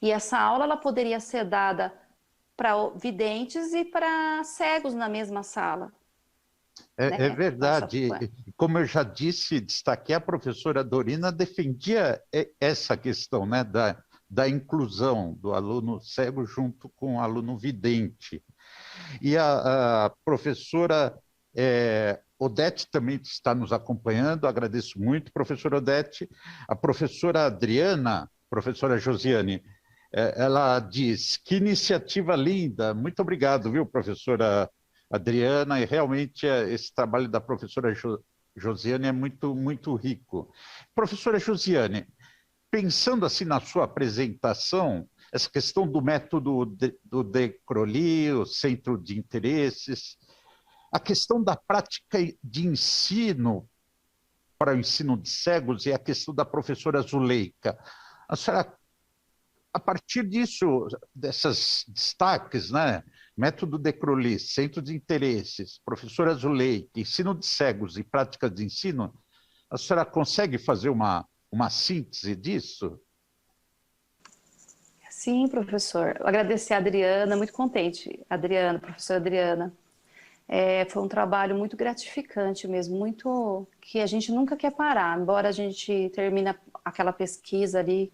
E essa aula ela poderia ser dada para videntes e para cegos na mesma sala. É Né? verdade. Como eu já disse, destaquei, a professora Dorina defendia essa questão, né, da inclusão do aluno cego junto com o aluno vidente. E a professora Odete também está nos acompanhando, agradeço muito, professora Odete. A professora Adriana, professora Josiane, ela diz, que iniciativa linda, muito obrigado, viu, professora Adriana, e realmente esse trabalho da professora Josiane é muito, muito rico. Professora Josiane, pensando assim na sua apresentação, essa questão do método do De Crolli, o centro de interesses, a questão da prática de ensino para o ensino de cegos e a questão da professora Zuleika. A senhora, a partir disso, desses destaques, né? Método De Crolli, centro de interesses, professora Zuleika, ensino de cegos e prática de ensino, a senhora consegue fazer uma síntese disso? Sim, professor. Agradecer a Adriana, muito contente, Adriana, professora Adriana. Foi um trabalho muito gratificante mesmo, muito que a gente nunca quer parar, embora a gente termine aquela pesquisa ali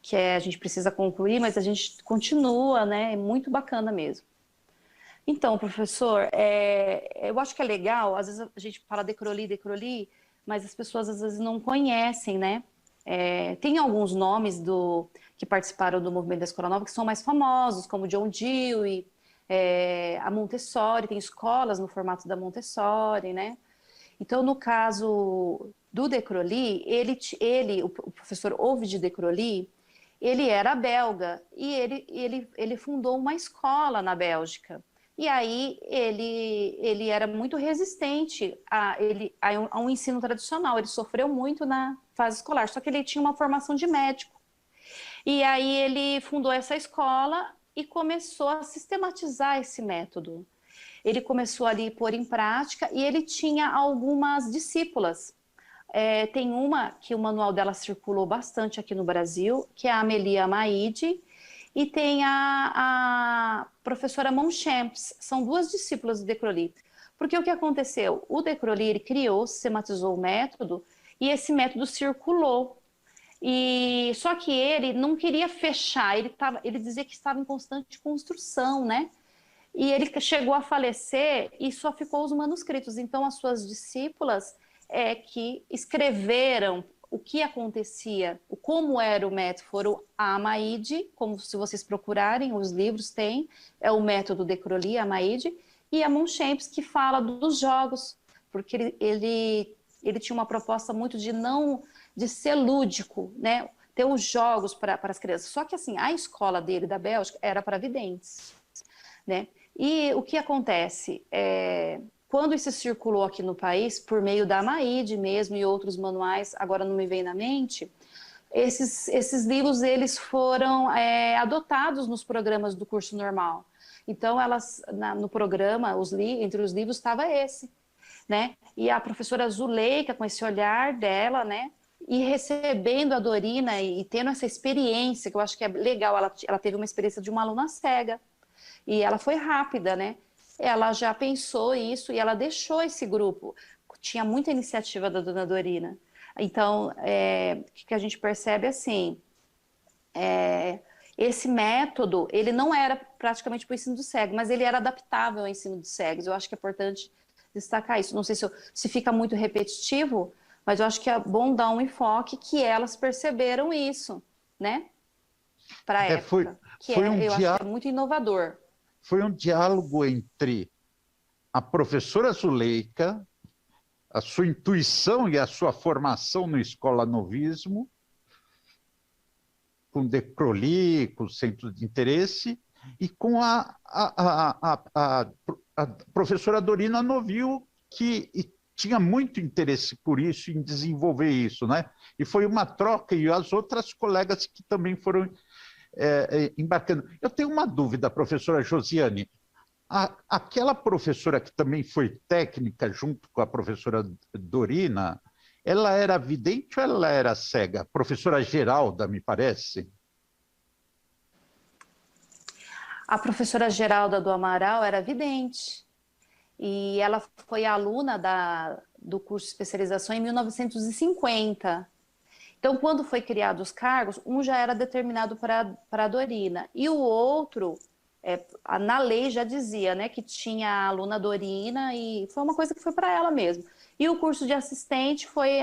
que a gente precisa concluir, mas a gente continua, né? É muito bacana mesmo. Então, professor, eu acho que é legal, às vezes a gente fala Decroly, mas as pessoas às vezes não conhecem, né? Tem alguns nomes que participaram do movimento da Escola Nova que são mais famosos, como John Dewey, a Montessori, tem escolas no formato da Montessori, né? Então, no caso do Decroly, o professor Ovid Decroly, ele era belga e ele fundou uma escola na Bélgica. E aí ele era muito resistente a um ensino tradicional, ele sofreu muito na fase escolar, só que ele tinha uma formação de médico. E aí ele fundou essa escola e começou a sistematizar esse método. Ele começou ali a pôr em prática e ele tinha algumas discípulas. Tem uma que o manual dela circulou bastante aqui no Brasil, que é a Amelia Maide, e tem a professora Monchamps, são duas discípulas do Decroly. Porque o que aconteceu? O Decroly ele criou, sistematizou o método, e esse método circulou. E só que ele não queria fechar, ele dizia que estava em constante construção, né? E ele chegou a falecer e só ficou os manuscritos. Então, as suas discípulas que escreveram o que acontecia, como era o método, foram a Amaide, como se vocês procurarem, os livros têm, é o método Decroly, a Amaide, e a Monchamps, que fala dos jogos, porque ele tinha uma proposta muito de ser lúdico, né? Ter os jogos para as crianças. Só que assim, a escola dele da Bélgica era para videntes, né? E o que acontece? Quando isso circulou aqui no país, por meio da Amaide mesmo e outros manuais, agora não me vem na mente, esses livros eles foram adotados nos programas do curso normal. Então, no programa, entre os livros, estava esse, né? E a professora Zuleika, com esse olhar dela, né? E recebendo a Dorina e tendo essa experiência, que eu acho que é legal, ela teve uma experiência de uma aluna cega. E ela foi rápida, né? Ela já pensou isso e ela deixou esse grupo. Tinha muita iniciativa da dona Dorina. Então, o que a gente percebe assim, esse método, ele não era praticamente para o ensino do cego, mas ele era adaptável ao ensino dos cegos. Eu acho que é importante destacar isso. Não sei se fica muito repetitivo, mas eu acho que é bom dar um enfoque que elas perceberam isso, né? Para a época. Eu acho que é muito inovador. Foi um diálogo entre a professora Zuleika, a sua intuição e a sua formação no Escola Novismo, com Decroly, com o Centro de Interesse, e com a professora Dorina Novil, que tinha muito interesse por isso, em desenvolver isso, né? E foi uma troca, e as outras colegas que também foram embarcando. Eu tenho uma dúvida, professora Josiane. Aquela professora que também foi técnica, junto com a professora Dorina, ela era vidente ou ela era cega? Professora Geralda, me parece. A professora Geralda do Amaral era vidente. E ela foi aluna do curso de especialização em 1950. Então, quando foi criado os cargos, um já era determinado para a Dorina, e o outro, na lei já dizia, né, que tinha a aluna Dorina, e foi uma coisa que foi para ela mesmo. E o curso de assistente foi,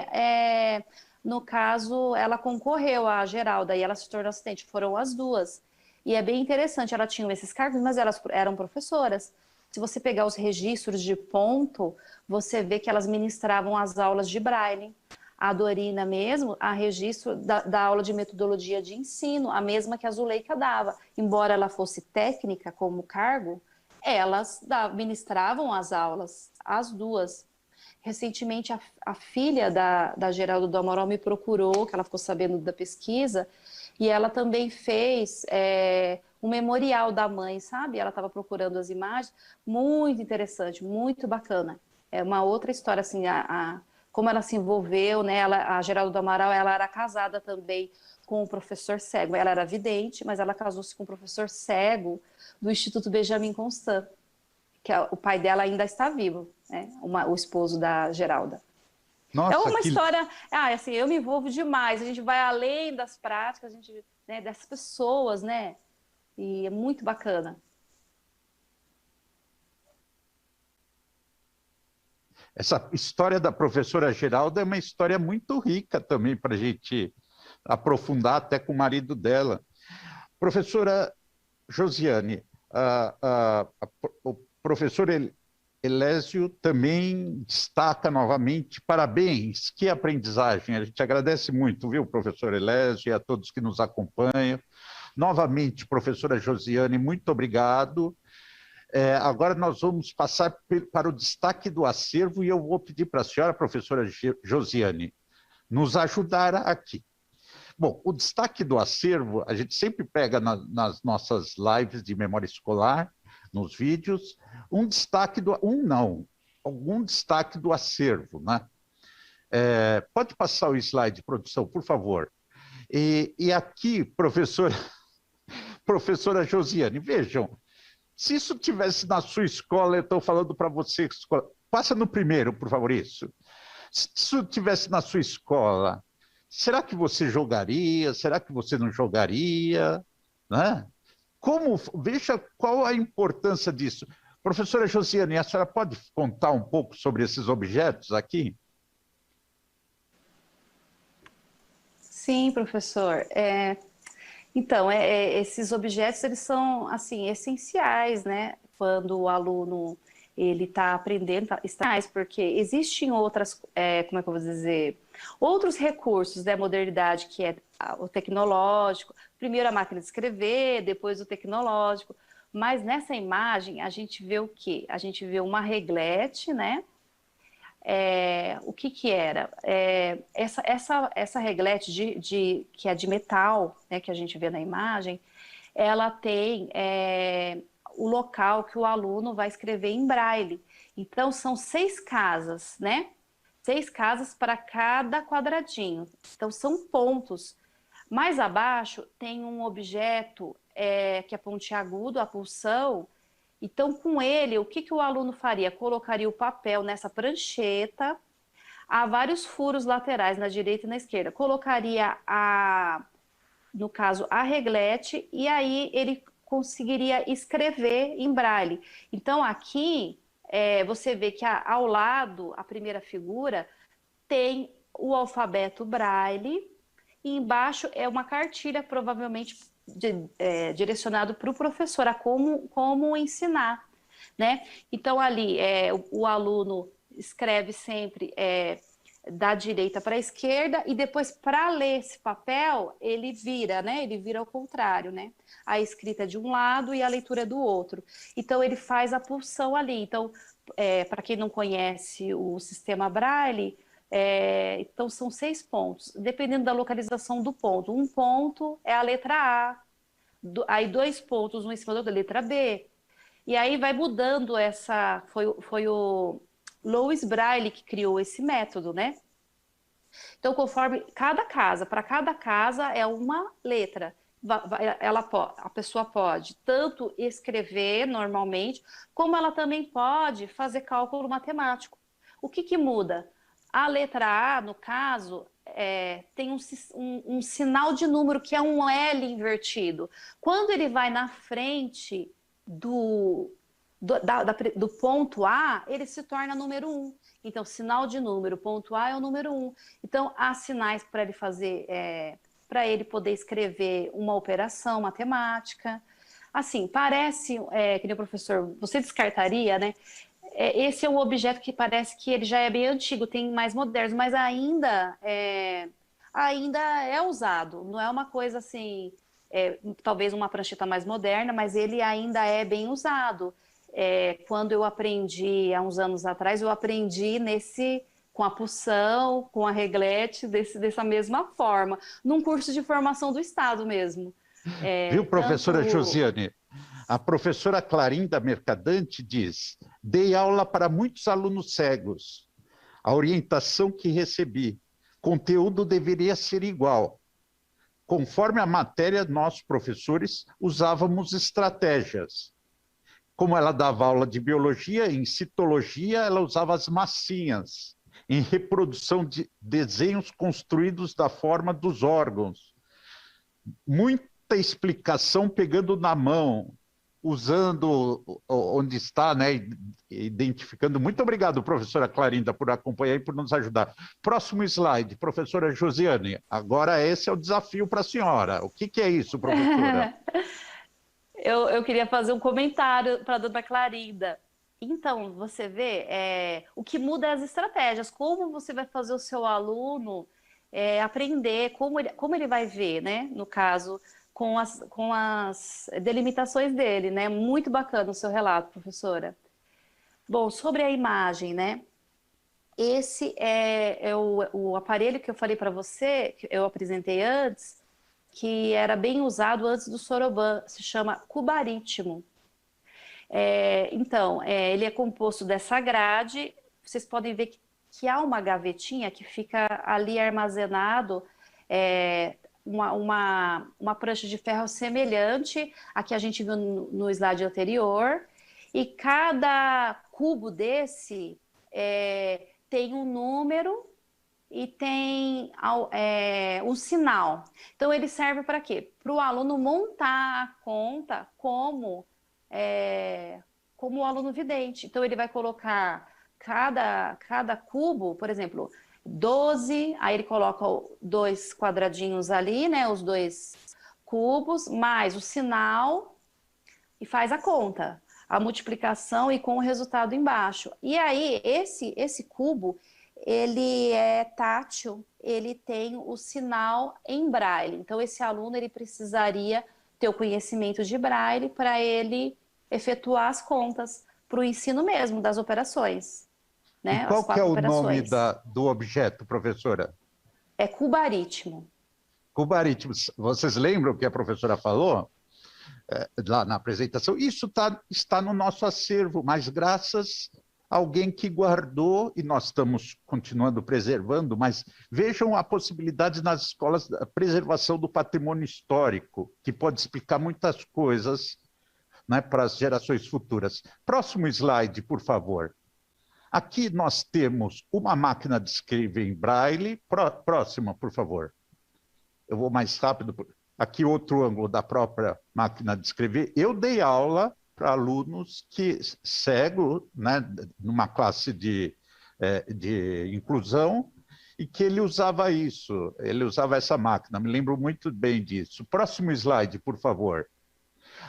no caso, ela concorreu à Geralda, e ela se tornou assistente, foram as duas. E é bem interessante, elas tinham esses cargos, mas elas eram professoras. Se você pegar os registros de ponto, você vê que elas ministravam as aulas de Braille. A Dorina mesmo, a registro da aula de metodologia de ensino, a mesma que a Zuleika dava. Embora ela fosse técnica como cargo, elas ministravam as aulas, as duas. Recentemente, a filha da Geraldo do Amaral me procurou, que ela ficou sabendo da pesquisa, e ela também fez um memorial da mãe, sabe? Ela estava procurando as imagens, muito interessante, muito bacana. É uma outra história, assim, como ela se envolveu, né? A Geraldo do Amaral, ela era casada também com um professor cego. Ela era vidente, mas ela casou-se com um professor cego do Instituto Benjamin Constant. o pai dela ainda está vivo, né? O esposo da Geralda. Nossa, É uma história, assim, eu me envolvo demais, a gente vai além das práticas, a gente, né, dessas pessoas, né? E é muito bacana. Essa história da professora Geralda é uma história muito rica também para a gente aprofundar até com o marido dela. Professora Josiane, o professor Elésio também destaca novamente, parabéns, que aprendizagem. A gente agradece muito, viu, professor Elésio, e a todos que nos acompanham. Novamente, professora Josiane, muito obrigado. Agora nós vamos passar para o destaque do acervo e eu vou pedir para a senhora, professora Josiane, nos ajudar aqui. Bom, o destaque do acervo, a gente sempre pega nas nossas lives de memória escolar, nos vídeos, algum destaque do acervo, né? Pode passar o slide, produção, por favor. E aqui, professora Josiane, vejam, se isso tivesse na sua escola, eu estou falando para você, passa no primeiro, por favor, isso. Se isso tivesse na sua escola, será que você jogaria? Será que você não jogaria? Né? Veja qual a importância disso. Professora Josiane, a senhora pode contar um pouco sobre esses objetos aqui? Sim, professor. Então, esses objetos, eles são, assim, essenciais, né? Quando o aluno, ele está aprendendo, porque existem outras, como é que eu vou dizer, outros recursos da modernidade, que é o tecnológico, primeiro a máquina de escrever, depois o tecnológico, mas nessa imagem a gente vê o quê? A gente vê uma reglete, né? O que era? Essa reglete que é de metal, né, que a gente vê na imagem, ela tem o local que o aluno vai escrever em braille. Então, são 6 casas, né? 6 casas para cada quadradinho. Então, são pontos. Mais abaixo tem um objeto que é pontiagudo, a pulsão. Então, com ele, o que o aluno faria? Colocaria o papel nessa prancheta, há vários furos laterais na direita e na esquerda. Colocaria, no caso, a reglete, e aí ele conseguiria escrever em braille. Então, aqui, você vê que ao lado, a primeira figura, tem o alfabeto braille, e embaixo é uma cartilha, provavelmente direcionado para o professor, a como ensinar, né? Então, ali, o aluno escreve sempre da direita para a esquerda, e depois, para ler esse papel, ele vira, né? Ele vira ao contrário, né? A escrita de um lado e a leitura do outro. Então, ele faz a pulsão ali. Então, para quem não conhece o sistema Braille, então são 6 pontos, dependendo da localização do ponto. Um ponto é a letra A, aí 2 pontos, um em cima da outra, letra B. E aí vai mudando foi o Louis Braille que criou esse método, né? Então, conforme para cada casa é uma letra. A pessoa pode tanto escrever normalmente, como ela também pode fazer cálculo matemático. O que muda? A letra A, no caso, tem um sinal de número que é um L invertido. Quando ele vai na frente do ponto A, ele se torna número 1. Então, sinal de número, ponto A é o número 1. Então, há sinais para ele fazer, para ele poder escrever uma operação matemática. Assim, parece, que nem o professor, você descartaria, né? Esse é um objeto que parece que ele já é bem antigo, tem mais modernos, mas ainda é usado. Não é uma coisa assim, talvez uma prancheta mais moderna, mas ele ainda é bem usado. Quando eu aprendi, há uns anos atrás, eu aprendi com a pulsão, com a reglete, dessa mesma forma, num curso de formação do Estado mesmo. Viu, professora Josiane? A professora Clarinda Mercadante diz: dei aula para muitos alunos cegos. A orientação que recebi, conteúdo deveria ser igual. Conforme a matéria, nós, professores, usávamos estratégias. Como ela dava aula de biologia, em citologia ela usava as massinhas, em reprodução de desenhos construídos da forma dos órgãos. Muita explicação pegando na mão, usando onde está, né, identificando. Muito obrigado, professora Clarinda, por acompanhar e por nos ajudar. Próximo slide, professora Josiane. Agora esse é o desafio para a senhora. O que é isso, professora? Eu queria fazer um comentário para a dona Clarinda. Então, você vê, o que muda é as estratégias, como você vai fazer o seu aluno aprender, como ele vai ver, né? No caso, com as delimitações dele, né? Muito bacana o seu relato, professora. Bom, sobre a imagem, né? Esse é o aparelho que eu falei para você, que eu apresentei antes, que era bem usado antes do Soroban, se chama cubaritmo. Então, ele é composto dessa grade, vocês podem ver que há uma gavetinha que fica ali armazenado uma prancha de ferro semelhante à que a gente viu no slide anterior, e cada cubo desse tem um número e tem um sinal. Então, ele serve para quê? Para o aluno montar a conta como o aluno vidente. Então, ele vai colocar cada cubo, por exemplo, 12, aí ele coloca dois quadradinhos ali, né, os dois cubos, mais o sinal e faz a conta, a multiplicação e com o resultado embaixo. E aí, esse cubo, ele é tátil, ele tem o sinal em braille. Então, esse aluno, ele precisaria ter o conhecimento de braille para ele efetuar as contas para o ensino mesmo das operações, E né? As qual que é 4 o nome operações. do objeto, professora? É cubaritmo. Cubaritmo. Vocês lembram que a professora falou lá na apresentação? Isso está no nosso acervo, mas graças a alguém que guardou, e nós estamos continuando preservando, mas vejam a possibilidade nas escolas da preservação do patrimônio histórico, que pode explicar muitas coisas, né, para as gerações futuras. Próximo slide, por favor. Aqui nós temos uma máquina de escrever em braille. Próxima, por favor. Eu vou mais rápido. Aqui outro ângulo da própria máquina de escrever. Eu dei aula para alunos que cego, né, numa classe de inclusão, e que ele usava isso, ele usava essa máquina. Me lembro muito bem disso. Próximo slide, por favor.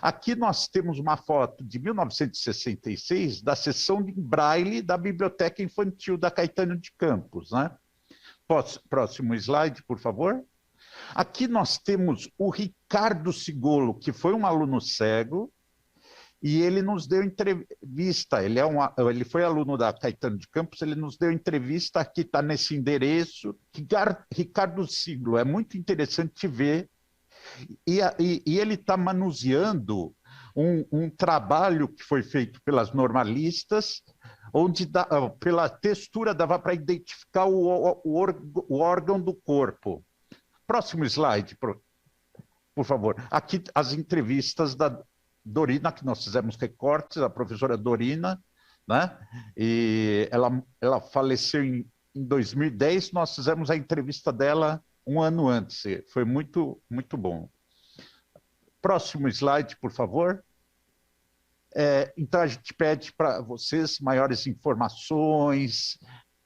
Aqui nós temos uma foto de 1966 da sessão de braille da Biblioteca Infantil da Caetano de Campos, né? Próximo slide, por favor. Aqui nós temos o Ricardo Sigolo, que foi um aluno cego, e ele nos deu entrevista. Ele foi aluno da Caetano de Campos, ele nos deu entrevista, aqui está nesse endereço. Ricardo Sigolo, é muito interessante ver. E ele está manuseando um trabalho que foi feito pelas normalistas, onde pela textura dava para identificar o órgão do corpo. Próximo slide, por favor. Aqui as entrevistas da Dorina, que nós fizemos recortes, a professora Dorina, né? E ela faleceu em 2010, nós fizemos a entrevista dela um ano antes. Foi muito, muito bom. Próximo slide, por favor. Então, a gente pede para vocês maiores informações,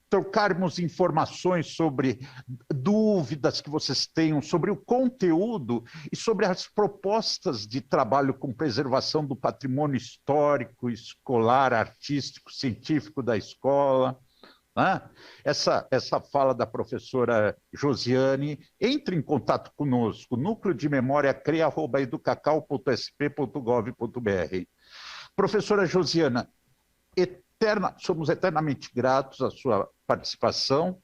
trocarmos informações sobre dúvidas que vocês tenham, sobre o conteúdo e sobre as propostas de trabalho com preservação do patrimônio histórico, escolar, artístico, científico da escola. Né? Essa fala da professora Josiane, entre em contato conosco, núcleo de memória crea@educacau.sp.gov.br. Professora Josiana, somos eternamente gratos à sua participação.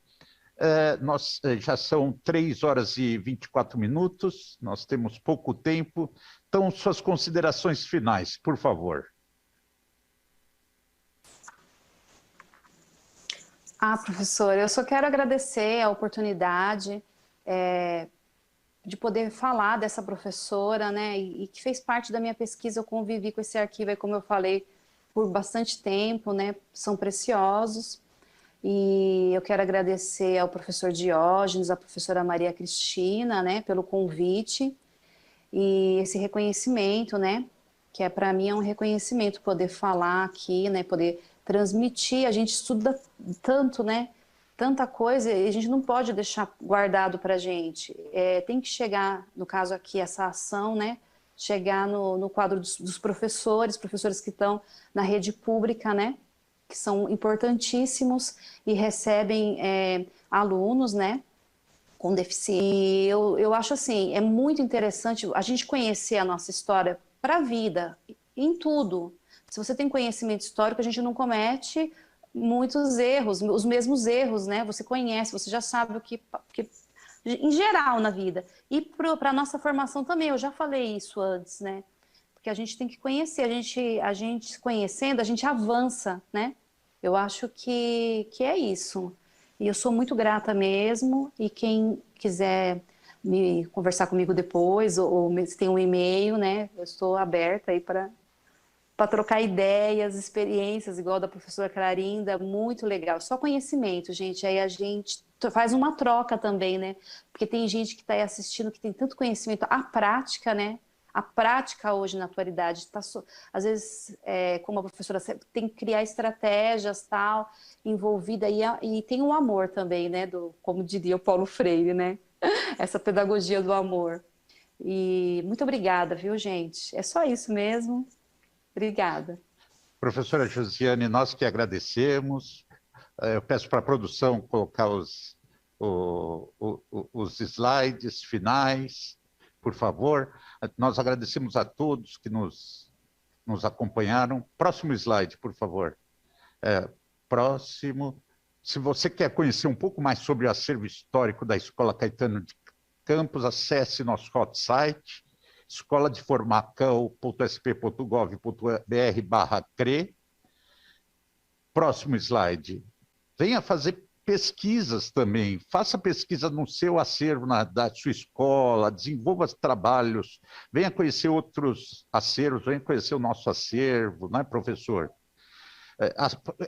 Já são 3 horas e 24 minutos, nós temos pouco tempo, então suas considerações finais, por favor. Professora, eu só quero agradecer a oportunidade. de poder falar dessa professora, né, e que fez parte da minha pesquisa. Eu convivi com esse arquivo, aí, como eu falei, por bastante tempo, né, são preciosos. E eu quero agradecer ao professor Diógenes, à professora Maria Cristina, né, pelo convite e esse reconhecimento, né, que para mim é um reconhecimento poder falar aqui, né, poder transmitir. A gente estuda tanto, né, tanta coisa, e a gente não pode deixar guardado para a gente. Tem que chegar, no caso aqui, essa ação, né, chegar no quadro dos professores que estão na rede pública, né, que são importantíssimos e recebem alunos, né, com deficiência. E eu acho assim, é muito interessante a gente conhecer a nossa história para a vida, em tudo. Se você tem conhecimento histórico, a gente não comete muitos erros, os mesmos erros, né? Você conhece, você já sabe o que em geral na vida. E para a nossa formação também, eu já falei isso antes, né? Porque a gente tem que conhecer, a gente conhecendo, a gente avança, né? Eu acho que é isso. E eu sou muito grata mesmo, e quem quiser me conversar comigo depois, ou se tem um e-mail, né? Eu estou aberta aí para trocar ideias, experiências, igual da professora Clarinda, muito legal. Só conhecimento, gente. Aí a gente faz uma troca também, né? Porque tem gente que está aí assistindo que tem tanto conhecimento. A prática, né? A prática hoje na atualidade está, às vezes, como a professora tem que criar estratégias tal, envolvida e tem o amor também, né? Como diria o Paulo Freire, né? Essa pedagogia do amor. E muito obrigada, viu, gente? É só isso mesmo. Obrigada. Professora Josiane, nós que agradecemos. Eu peço para a produção colocar os slides finais, por favor. Nós agradecemos a todos que nos acompanharam. Próximo slide, por favor. Próximo. Se você quer conhecer um pouco mais sobre o acervo histórico da Escola Caetano de Campos, acesse nosso hot site, escoladeformacão.sp.gov.br/CRE. Próximo slide. Venha fazer pesquisas também. Faça pesquisa no seu acervo, da sua escola, desenvolva trabalhos, venha conhecer outros acervos, venha conhecer o nosso acervo, não é, professor?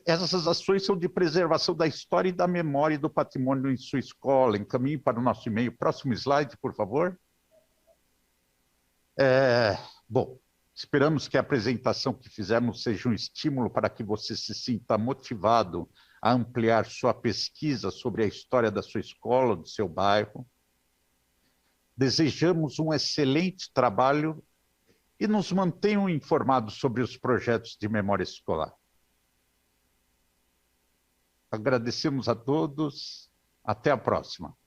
Essas ações são de preservação da história e da memória e do patrimônio em sua escola. Encaminhe para o nosso e-mail. Próximo slide, por favor. Bom, esperamos que a apresentação que fizemos seja um estímulo para que você se sinta motivado a ampliar sua pesquisa sobre a história da sua escola, do seu bairro. Desejamos um excelente trabalho e nos mantenham informados sobre os projetos de memória escolar. Agradecemos a todos. Até a próxima.